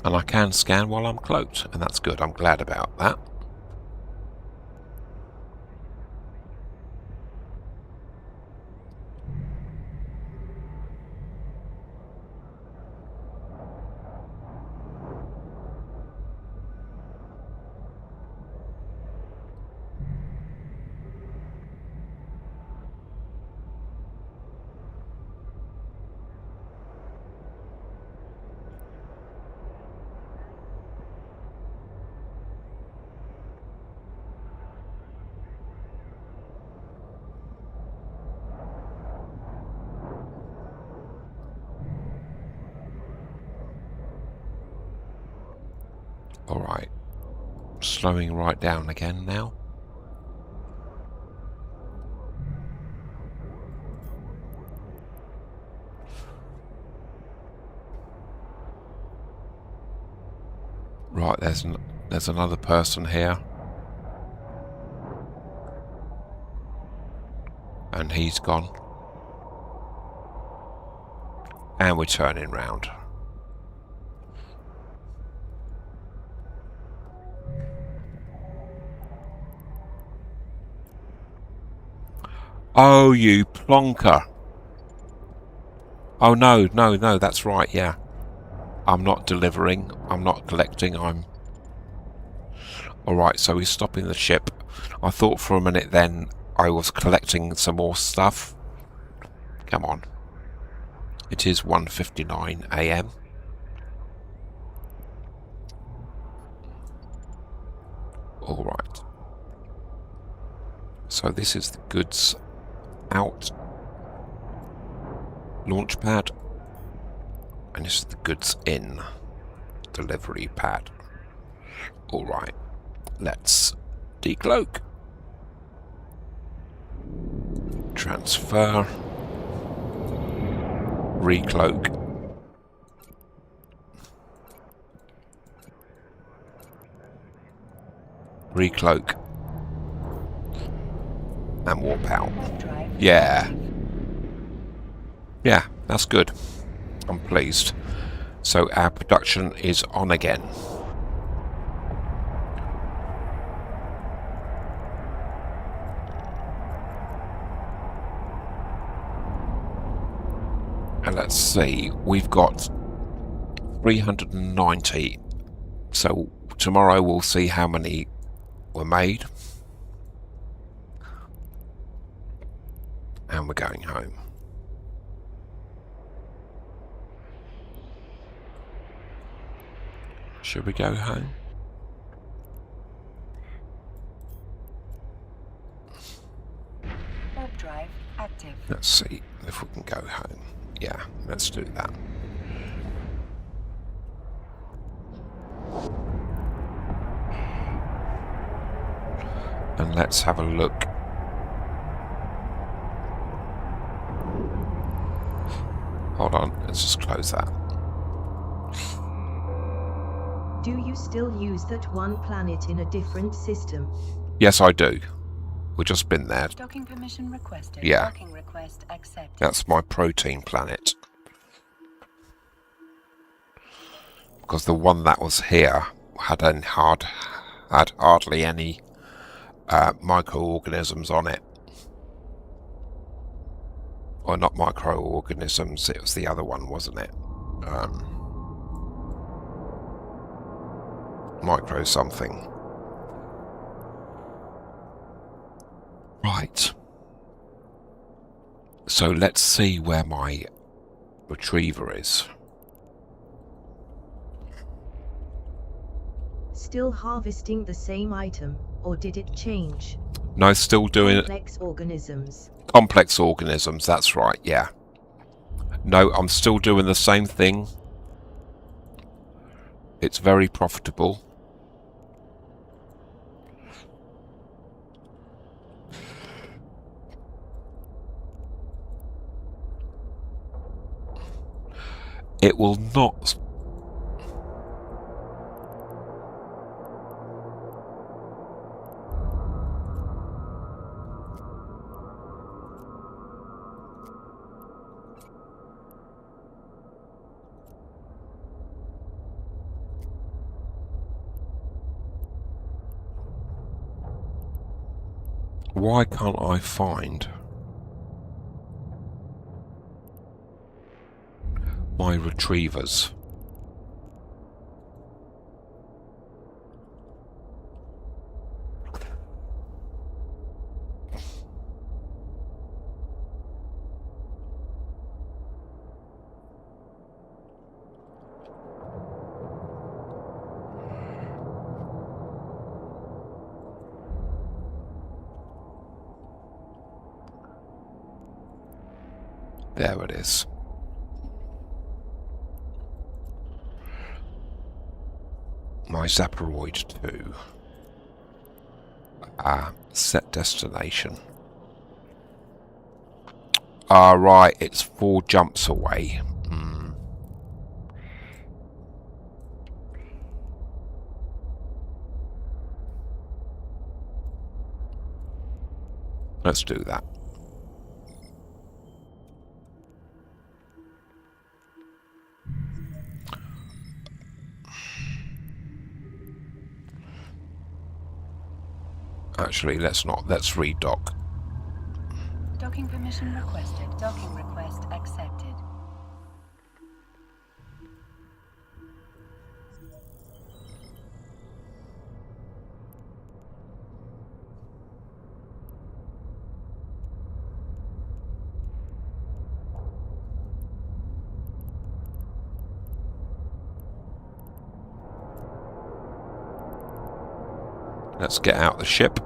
And I can scan while I'm cloaked, and that's good. I'm glad about that. Alright, slowing right down again now. Right, there's another person here. And he's gone. And we're turning round. Oh, you plonker. Oh, no, that's right, yeah. I'm not delivering, I'm not collecting, I'm... Alright, so he's stopping the ship. I thought for a minute then I was collecting some more stuff. Come on. It is 1:59 AM. Alright. So this is the goods out launch pad. And this is the goods in delivery pad. Alright, let's decloak. Transfer. Recloak. Recloak. And warp out. Yeah. Yeah, that's good. I'm pleased. So our production is on again. And let's see, we've got 390. So tomorrow we'll see how many were made. And we're going home. Should we go home? Warp drive active. Let's see if we can go home. Yeah, let's do that. And let's have a look. Hold on, let's just close that. Do you still use that one planet in a different system? Yes, I do. We've just been there. Docking permission requested. Yeah. Docking request accepted. That's my protein planet. Because the one that was here had hardly any microorganisms on it. Or not microorganisms, it was the other one, wasn't it? Micro something. Right. So let's see where my retriever is. Still harvesting the same item, or did it change? No, still doing it. Complex organisms. Complex organisms, that's right, yeah. No, I'm still doing the same thing. It's very profitable. It will not... Why can't I find my retrievers? There it is. My Zaporoid 2. Set destination. Right, it's 4 jumps away. Let's do that. Actually, let's not. Let's redock. Docking permission requested. Docking request accepted. Let's get out the ship.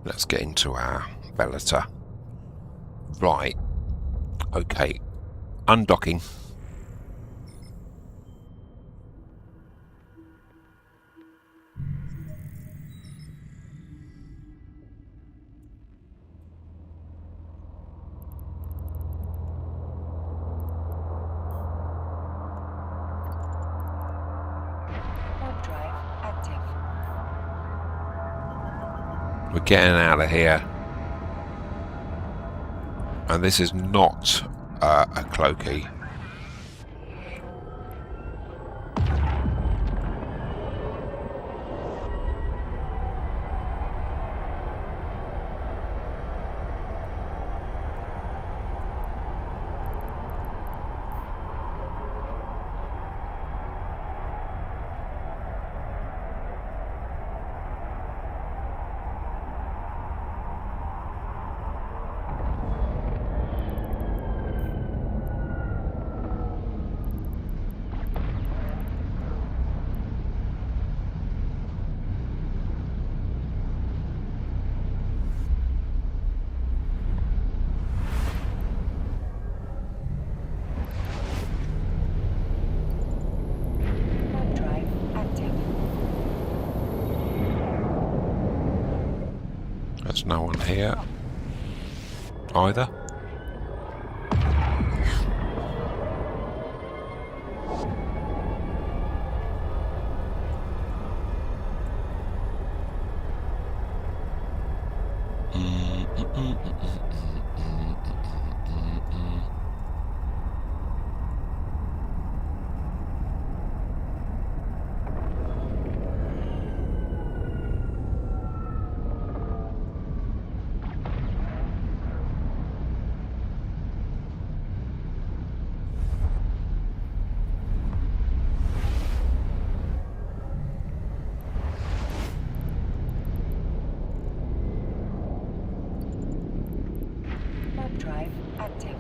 Let's get into our Velator. Right. Okay. Undocking. Warp drive active. We're getting out of here. And this is not a cloaky. Warp drive active. There's no one here either. Warp drive active.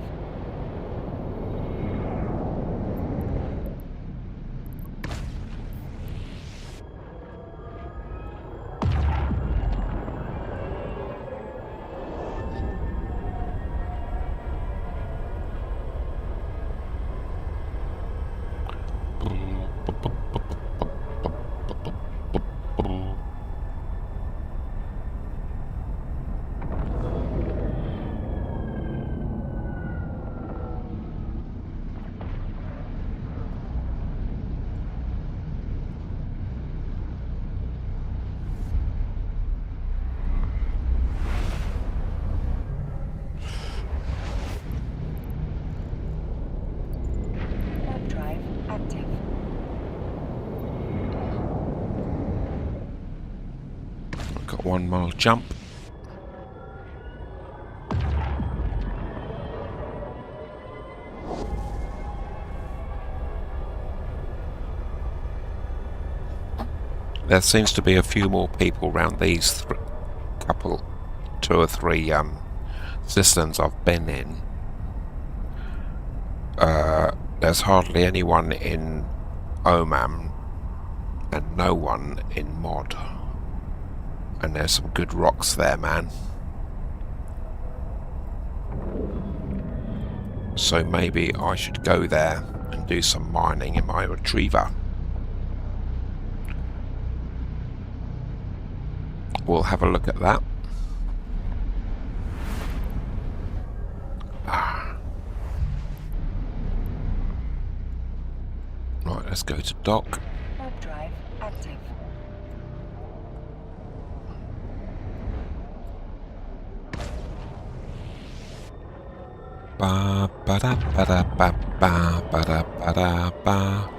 Warp drive active. I've got 1 mile jump. There seems to be a few more people around these couple, 2 or 3 systems I've been in. There's hardly anyone in Oman and no one in Mod. And there's some good rocks there, man. So maybe I should go there and do some mining in my retriever. We'll have a look at that. Right, let's go to dock. Warp drive active. Ba ba da ba da ba ba ba da ba da ba.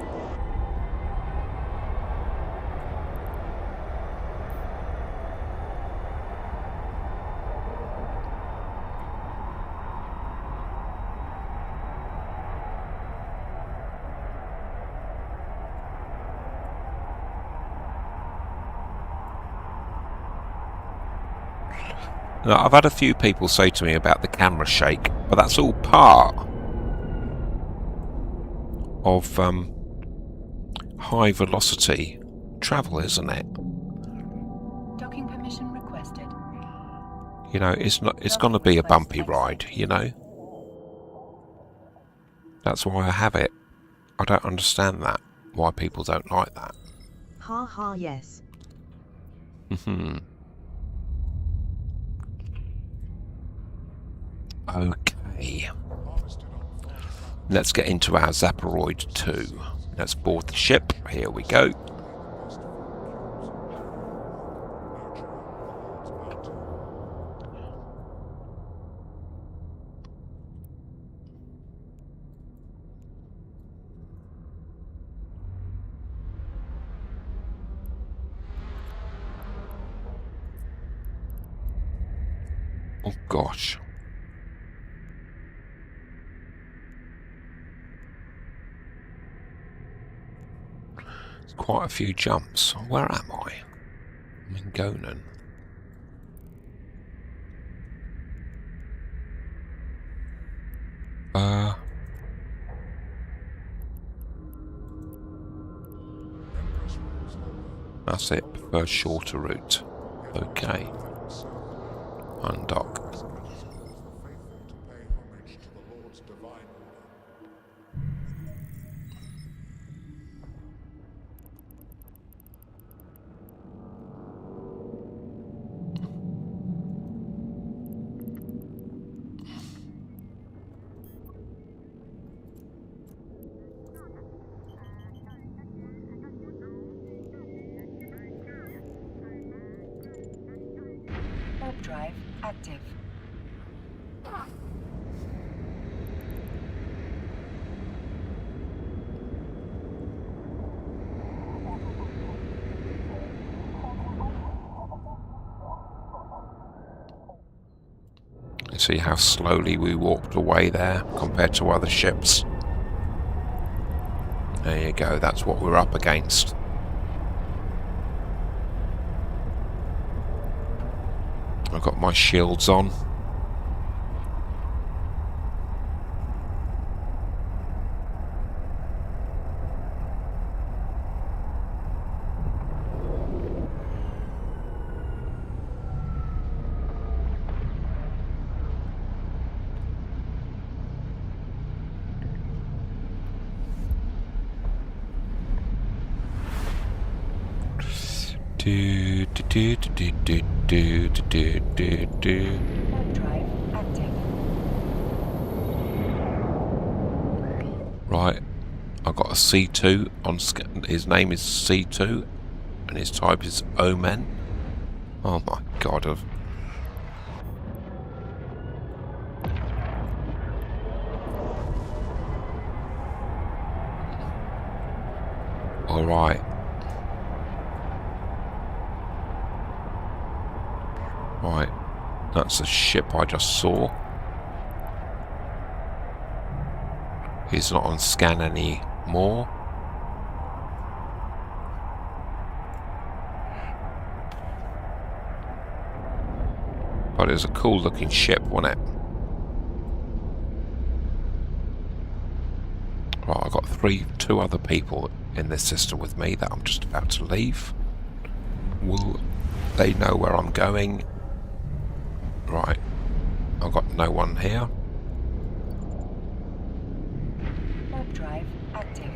Now, I've had a few people say to me about the camera shake, but that's all part of high velocity travel, isn't it? Docking permission requested. You know, it's going to be a bumpy ride, you know? That's why I have it. I don't understand that. Why people don't like that. Ha ha yes. Okay. Let's get into our Zaporoid 2. Let's board the ship. Here we go. Oh gosh. It's quite a few jumps. Where am I? I'm in Gonan. That's it. Preferred shorter route. Okay. Undock. Warp drive active. You see how slowly we walked away there compared to other ships. There you go, that's what we're up against. I've got my shields on. Do do do do do do do do do. Warp drive active. Right, I got a C2 on. His name is C2, and his type is Omen. Oh my god! All right. Right, that's the ship I just saw. He's not on scan anymore. But it was a cool looking ship, wasn't it? Right, I've got two other people in this system with me that I'm just about to leave. Will they know where I'm going? Right, I've got no one here. Warp drive active.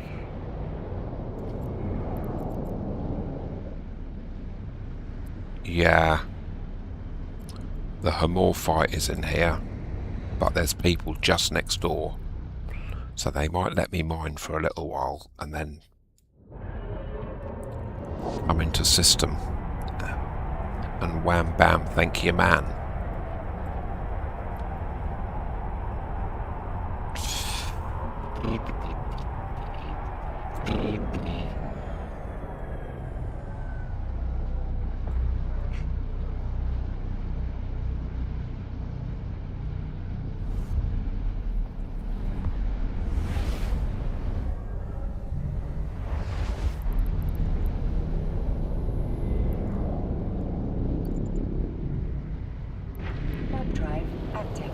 Yeah. The Homorphite is in here, but there's people just next door. So they might let me mine for a little while and then come into system. And wham bam, thank you man. Warp drive active.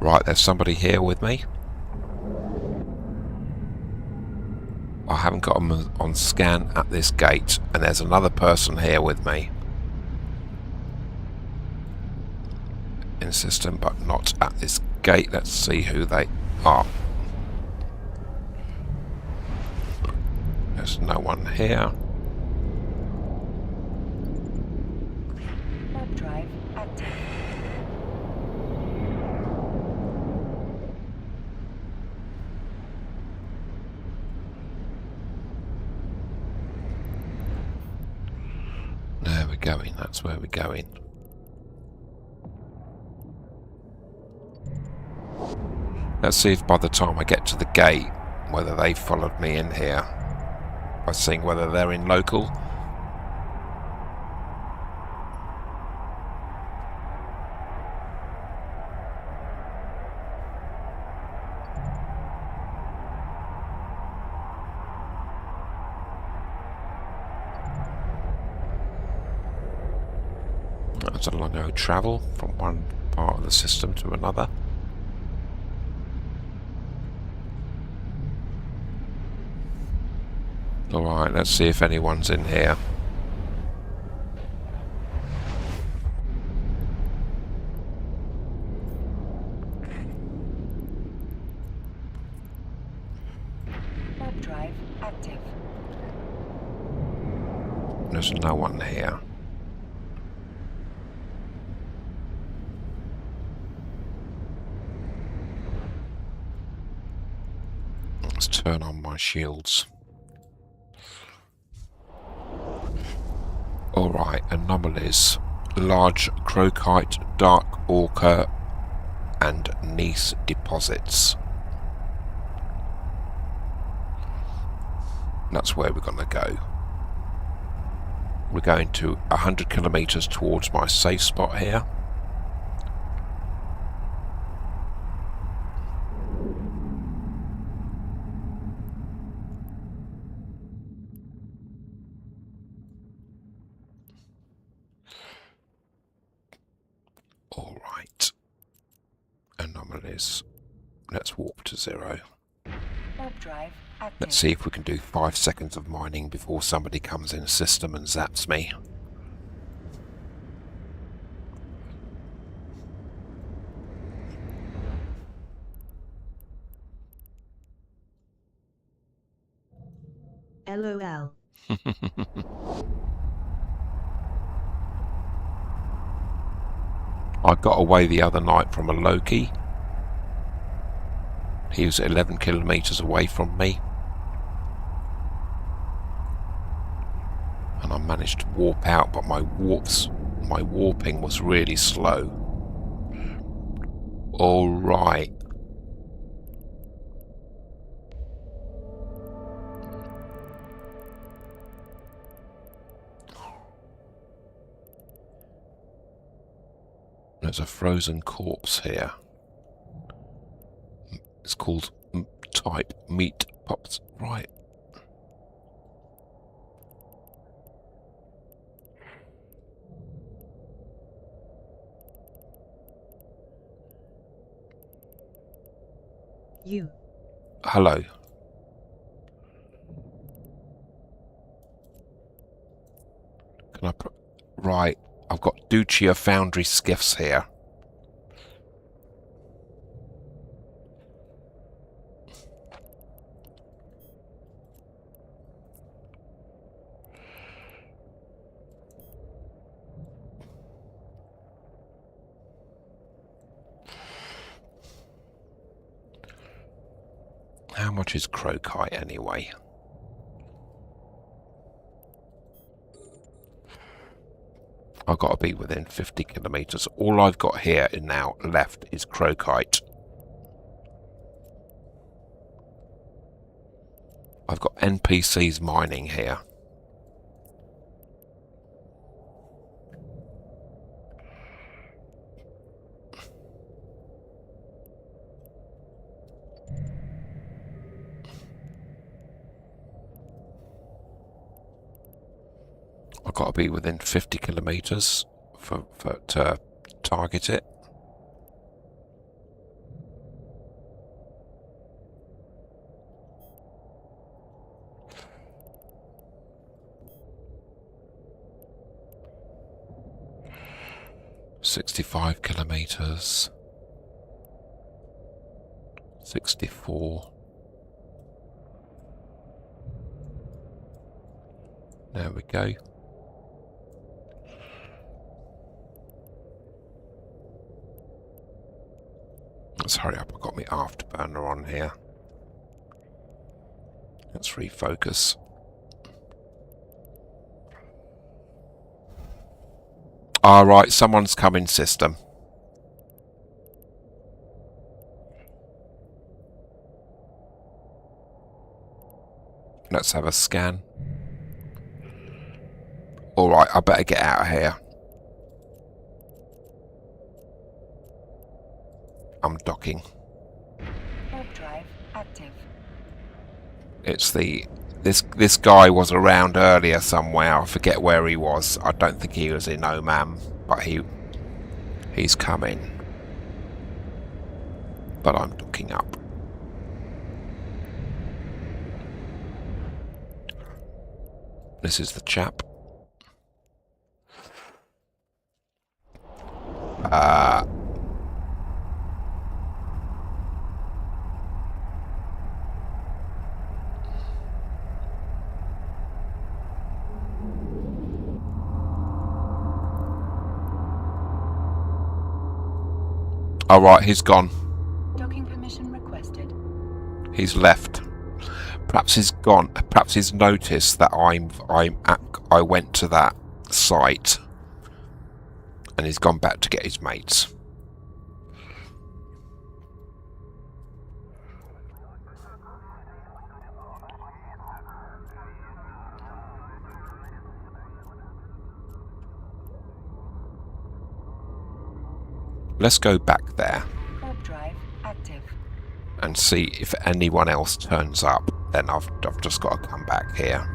Right, there's somebody here with me. I haven't got them on scan at this gate, and there's another person here with me in system, but not at this gate. Let's see who they are. There's no one here. Warp drive active. There we're going, that's where we're going. Let's see if by the time I get to the gate, whether they followed me in here. By seeing whether they're in local. That's a long old travel from one part of the system to another. Alright, let's see if anyone's in here. Warp drive active. There's no one here. Let's turn on my shields. Alright, anomalies. Large crocite, dark orca, and gneiss deposits. That's where we're going to go. We're going to 100 kilometers towards my safe spot here. Alright. Anomalies. Let's warp to 0. Warp drive active. Let's see if we can do 5 seconds of mining before somebody comes in the system and zaps me. LOL. I got away the other night from a Loki. He was 11 kilometers away from me. And I managed to warp out, but my warping was really slow. Alright. There's a frozen corpse here. It's called type meat pops. Right. You. Hello. Can I put... Right. I've got Ducia Foundry skiffs here. How much is crocite anyway? I've got to be within 50 kilometers. All I've got here now left is crocite. I've got NPCs mining here. I've got to be within 50 kilometers to target it. 65 kilometers. 64. There we go. Let's hurry up, I've got my afterburner on here. Let's refocus. Alright, someone's coming, system. Let's have a scan. Alright, I better get out of here. I'm docking. Warp drive active. It's this guy was around earlier somewhere. I forget where he was. I don't think he was in Oman, but he's coming. But I'm docking up. This is the chap. Alright, he's gone. Docking permission requested. He's left. Perhaps he's gone. Perhaps he's noticed that I went to that site, and he's gone back to get his mates. Let's go back there Warp drive active. and see if anyone else turns up. Then I've just got to come back here.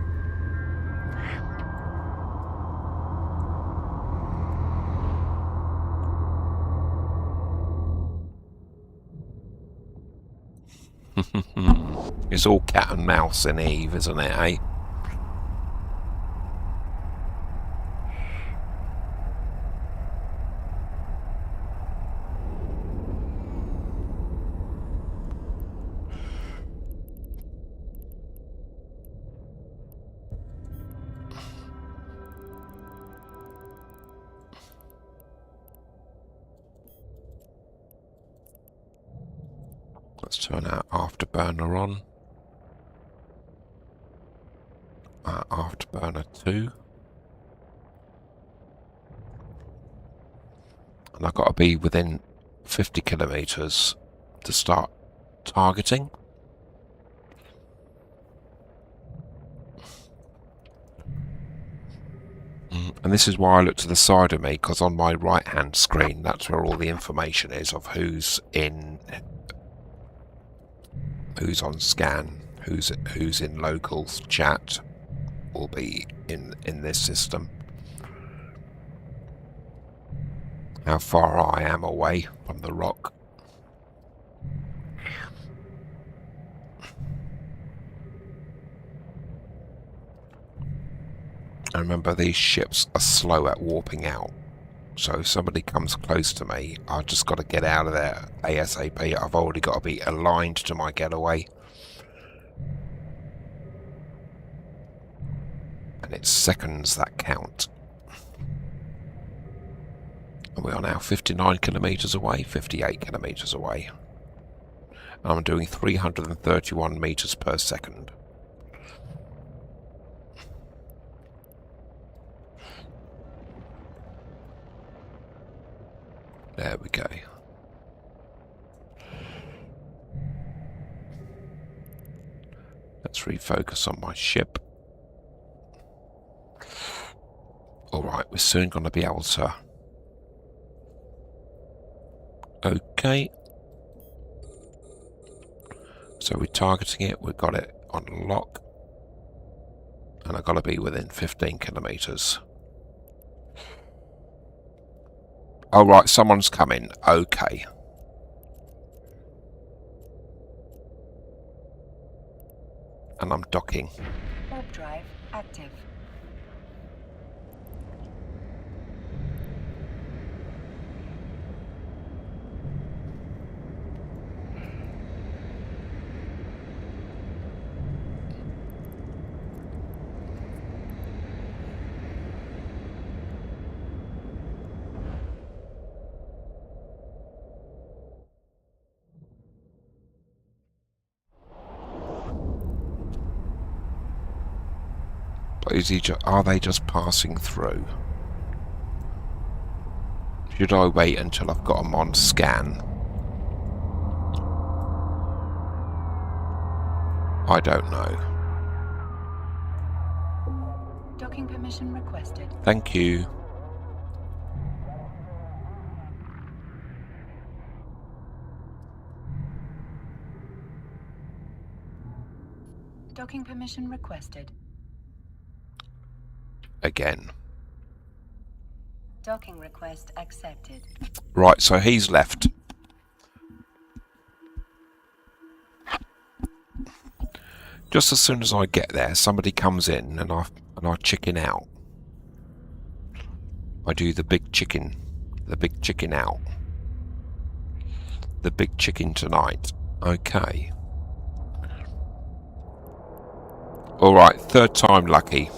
It's all cat and mouse in Eve, isn't it, eh? Let's turn our afterburner on. Afterburner 2. And I've got to be within 50 kilometers to start targeting. And this is why I look to the side of me, because on my right hand screen that's where all the information is of who's on scan, who's in locals chat will be in this system. How far I am away from the rock. And remember, these ships are slow at warping out. So if somebody comes close to me, I've just got to get out of there ASAP. I've already got to be aligned to my getaway. And it's seconds that count. And we are now 59 kilometers away, 58 kilometers away. And I'm doing 331 meters per second. There we go. Let's refocus on my ship. Alright, we're soon going to be able to... Okay. So we're targeting it, we've got it on lock. And I've got to be within 15 kilometers. Oh, right, someone's coming. Okay. And I'm docking. Warp drive active. But are they just passing through? Should I wait until I've got them on scan? I don't know. Docking permission requested. Thank you. Docking permission requested. Again. Docking request accepted. Right, so he's left. Just as soon as I get there, somebody comes in and I chicken out. I do the big chicken out. The big chicken tonight. Okay. Alright, third time lucky.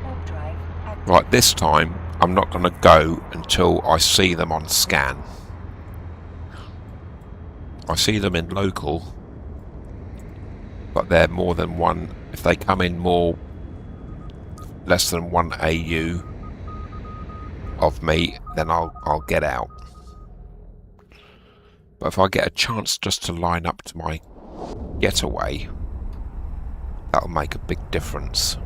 Warp drive active. Right, this time I'm not going to go until I see them on scan. I see them in local, but they're more than one. If they come in less than 1 AU of me, then I'll get out. But if I get a chance just to line up to my getaway, that'll make a big difference.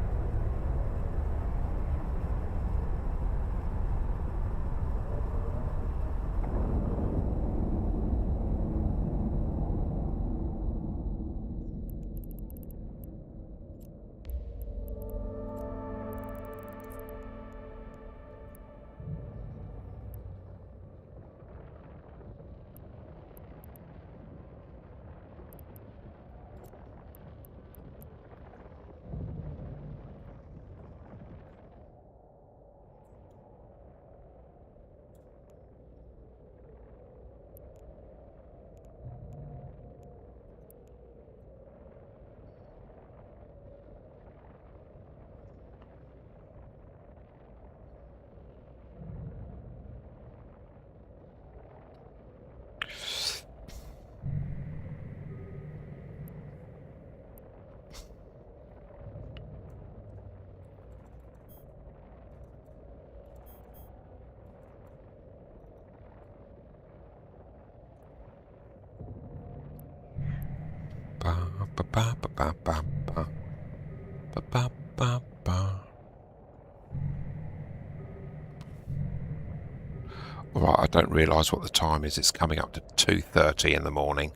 Alright, I don't realise what the time is. It's coming up to 2:30 in the morning.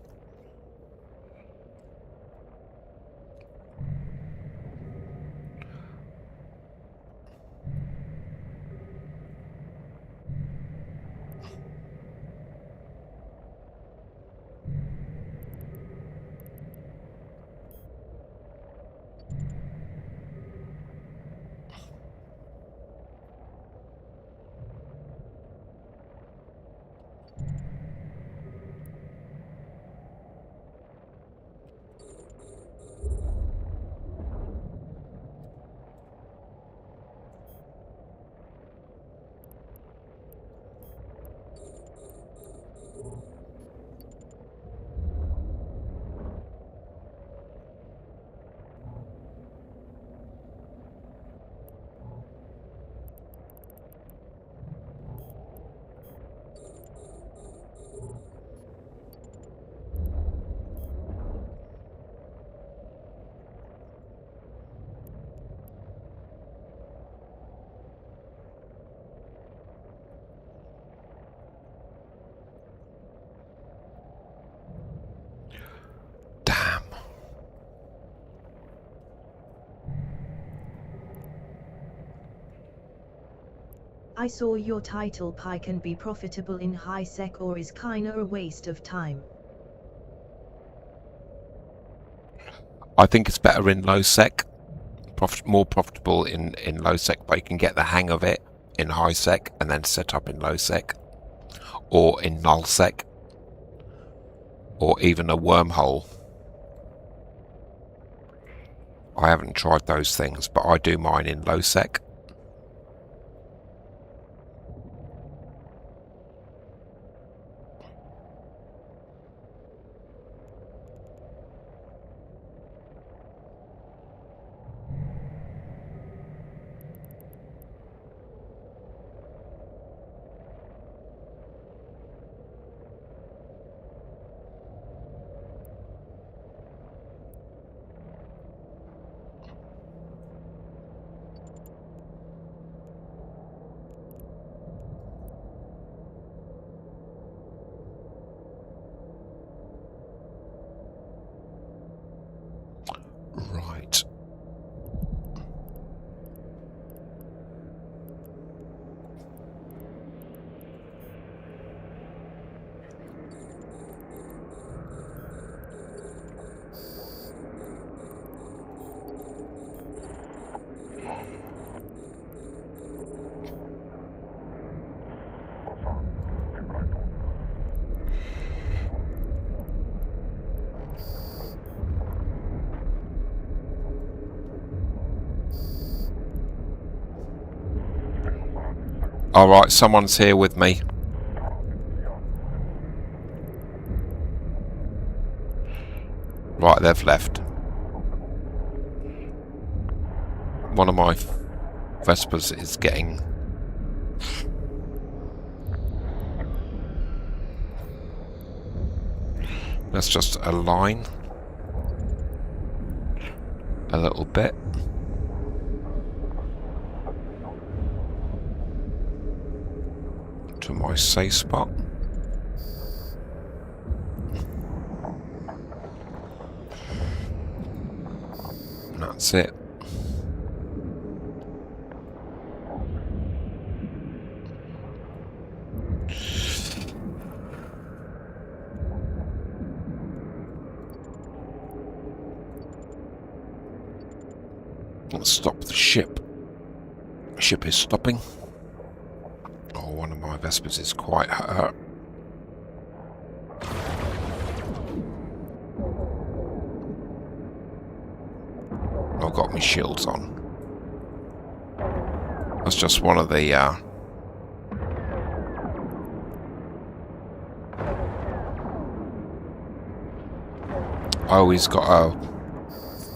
Damn. I saw your title. Pi can be profitable in high sec or is kinda a waste of time. I think it's better in low sec. More profitable in low sec, but you can get the hang of it in high sec and then set up in low sec. Or in null sec. Or even a wormhole. I haven't tried those things, but I do mine in low sec. Right. Alright, someone's here with me. Right, they've left. One of my Vespers is getting... Let's just align a little bit. To my safe spot. And that's it. Let's stop the ship. Ship is stopping. Oh, one of my Vespers is quite hurt. I've got my shields on. That's just one of the oh, he's got a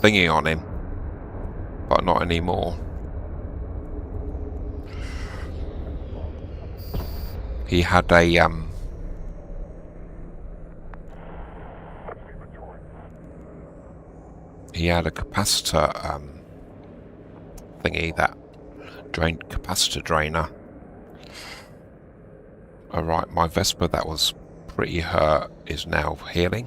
thingy on him, but not anymore. He had a capacitor thingy that drained capacitor drainer. Alright, my Vesper that was pretty hurt is now healing.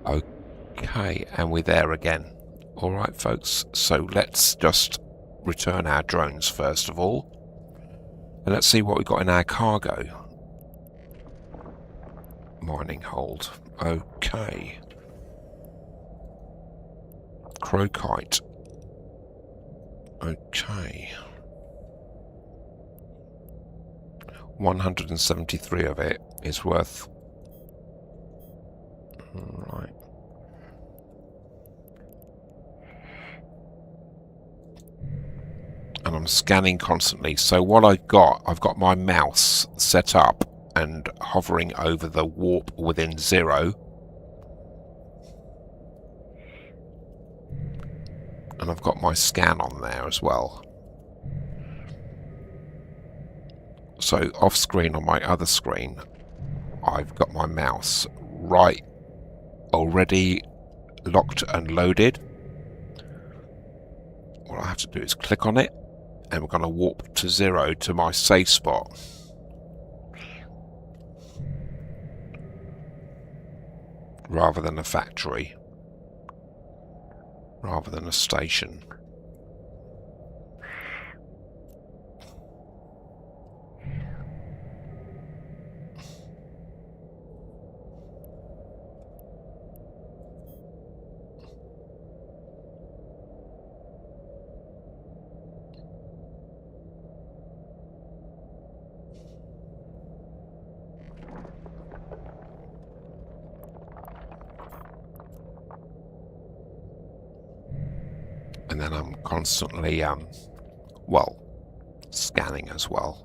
Okay, and we're there again. Alright folks, so let's just return our drones first of all. And let's see what we've got in our cargo. Mining hold. Okay. Crocite. Okay. 173 of it is worth... Right. And I'm scanning constantly. So what I've got my mouse set up and hovering over the warp within 0. And I've got my scan on there as well. So off screen on my other screen, I've got my mouse right already locked and loaded. What I have to do is click on it, and we're going to warp to 0 to my safe spot. Rather than a factory. Rather than a station. then I'm constantly, well, scanning as well.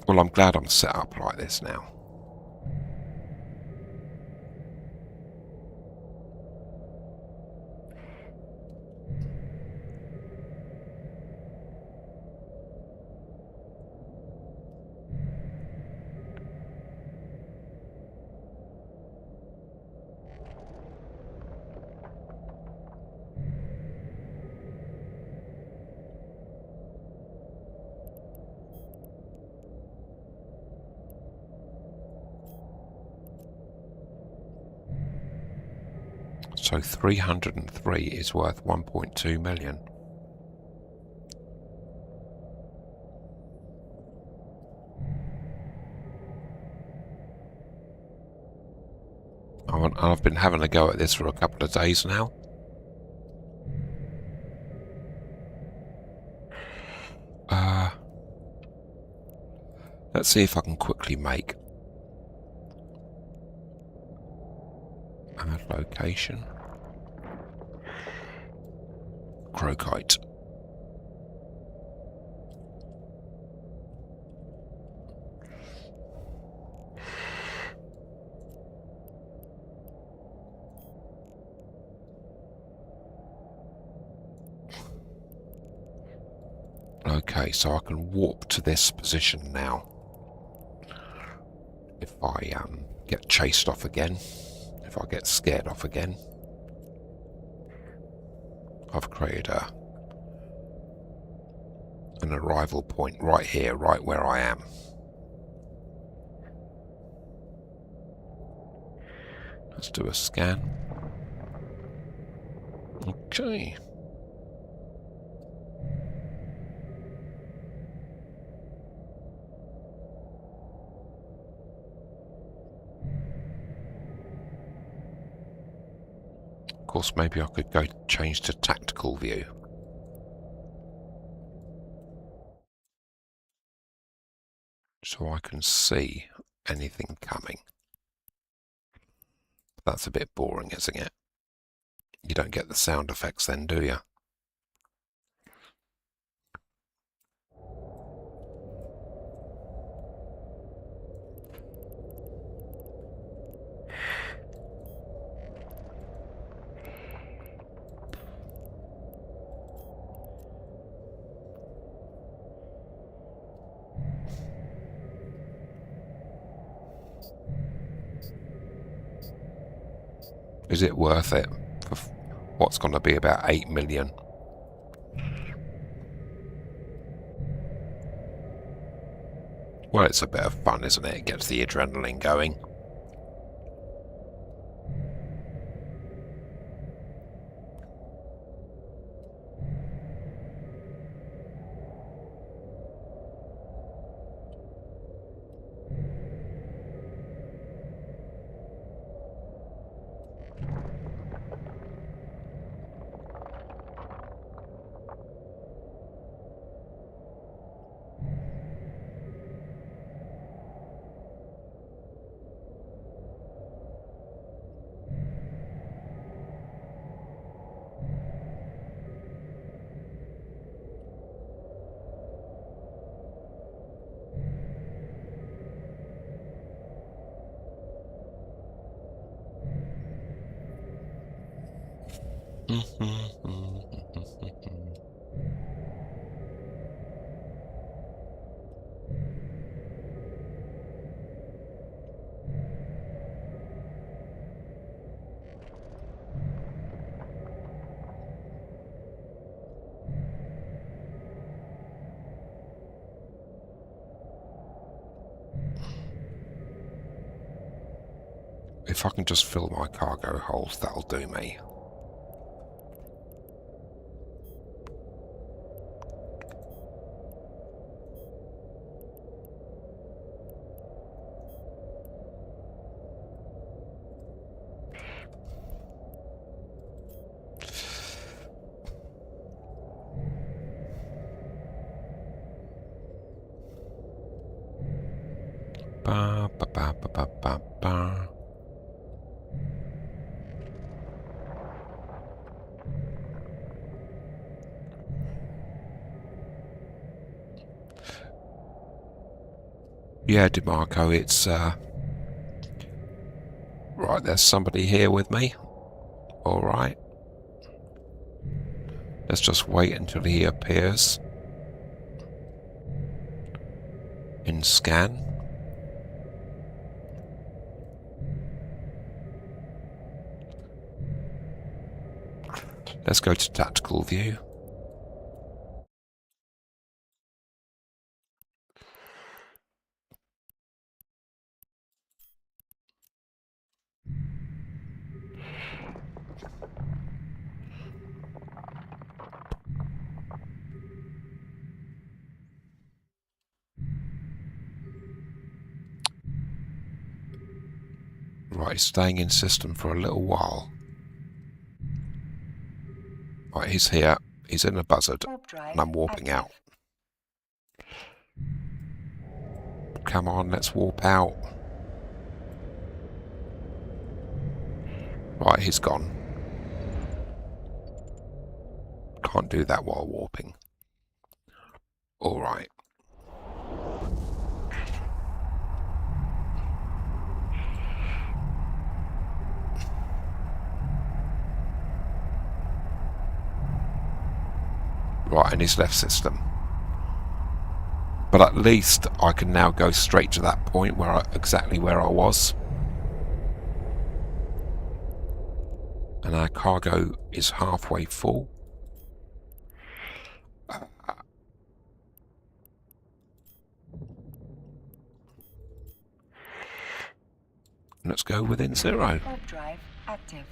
Well, I'm glad I'm set up like this now. So 303 is worth 1.2 million. I've been having a go at this for a couple of days now. Let's see if I can quickly make add location. Crocite. Okay, so I can warp to this position now. If I get chased off again, if I get scared off again, I've created an arrival point right here, right where I am. Let's do a scan. Okay. Of course, maybe I could go change to tactical view. So I can see anything coming. That's a bit boring, isn't it? You don't get the sound effects then, do you? Is it worth it for what's going to be about 8 million? Well, it's a bit of fun, isn't it? It gets the adrenaline going. If I can just fill my cargo holds, that'll do me. Ba, ba, ba, ba, ba, ba, ba. Yeah, DeMarco, it's right, there's somebody here with me. Alright. Let's just wait until he appears. In scan. Let's go to tactical view. Right, he's staying in system for a little while. Right, he's here. He's in a buzzard. And I'm warping out. Come on, let's warp out. Right, he's gone. Can't do that while warping. Alright. Right, and he's left system. But at least I can now go straight to that point where exactly where I was. And our cargo is halfway full. Let's go within zero. Warp drive active.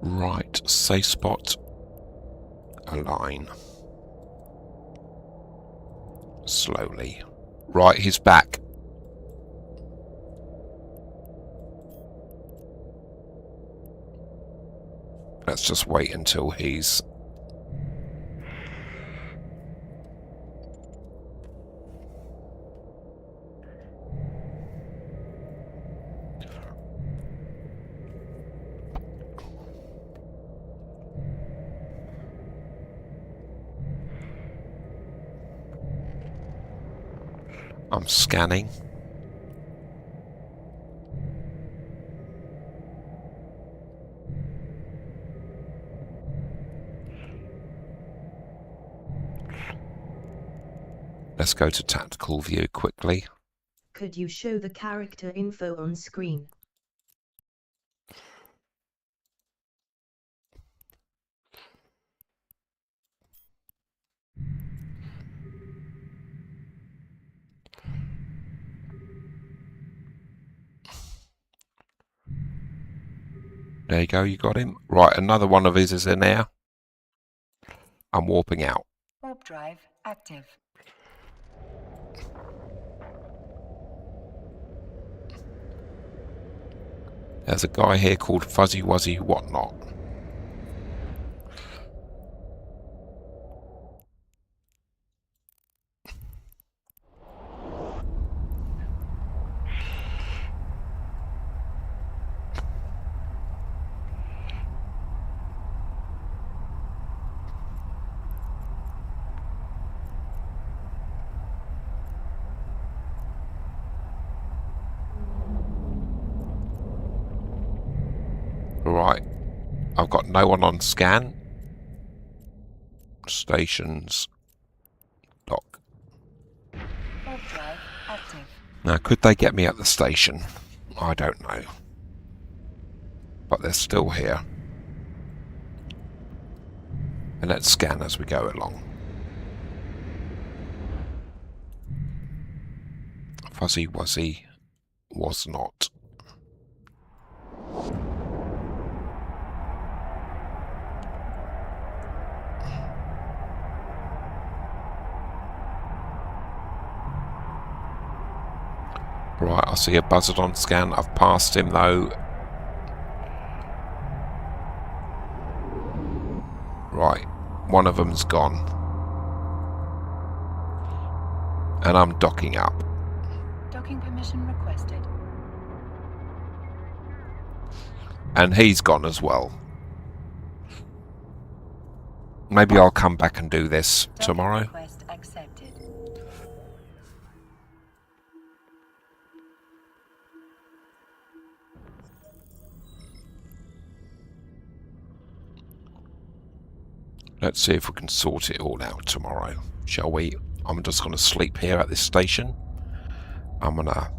Right, safe spot. Align. Slowly. Right, he's back. Let's just wait until he's... I'm scanning. Let's go to tactical view quickly. Could you show the character info on screen? There you go, you got him. Right, another one of his is in there. I'm warping out. Warp drive active. There's a guy here called Fuzzy Wuzzy Whatnot. Right. I've got no one on scan. Stations. Dock. Warp drive active. Now, could they get me at the station? I don't know. But they're still here. And let's scan as we go along. Fuzzy Wuzzy was not. Right, I see a buzzard on scan. I've passed him though. Right, one of them's gone. And I'm docking up. Docking permission requested. And he's gone as well. Maybe I'll come back and do this Docking tomorrow. request accepted. Let's see if we can sort it all out tomorrow, shall we? I'm just going to sleep here at this station. I'm going to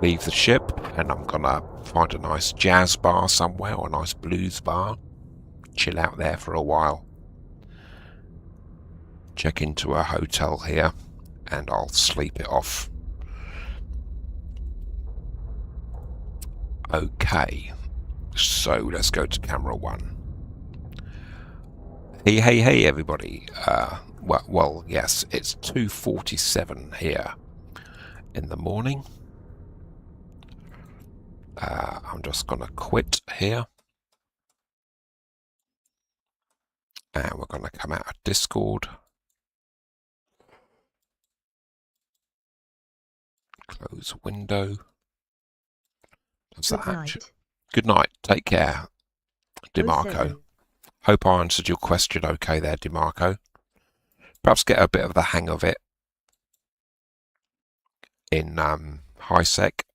leave the ship, and I'm going to find a nice jazz bar somewhere, or a nice blues bar. Chill out there for a while. Check into a hotel here, and I'll sleep it off. Okay, so let's go to camera 1. Hey everybody. Well, yes, it's 2:47 here in the morning. I'm just going to quit here. And we're going to come out of Discord. Close window. That's Good that night. action. Good night. Take care, DeMarco. 07. Hope I answered your question okay there, DeMarco. Perhaps get a bit of the hang of it in high sec.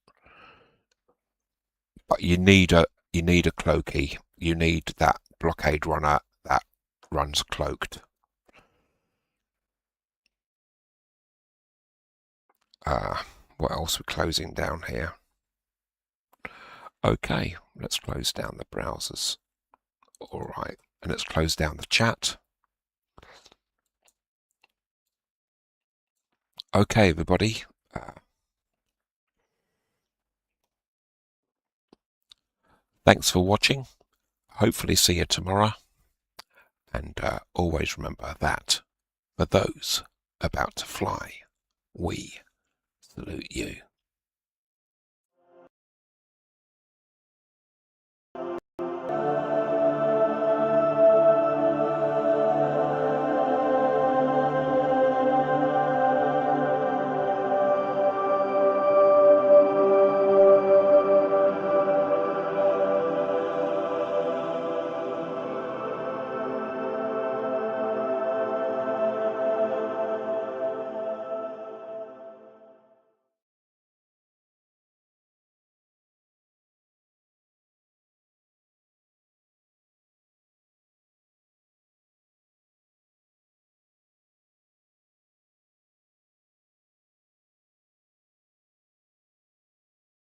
But you need a cloaky. You need that blockade runner that runs cloaked. What else we're closing down here? Okay, let's close down the browsers. All right, and let's close down the chat. Okay, everybody. Thanks for watching. Hopefully see you tomorrow. And always remember that for those about to fly, we salute you.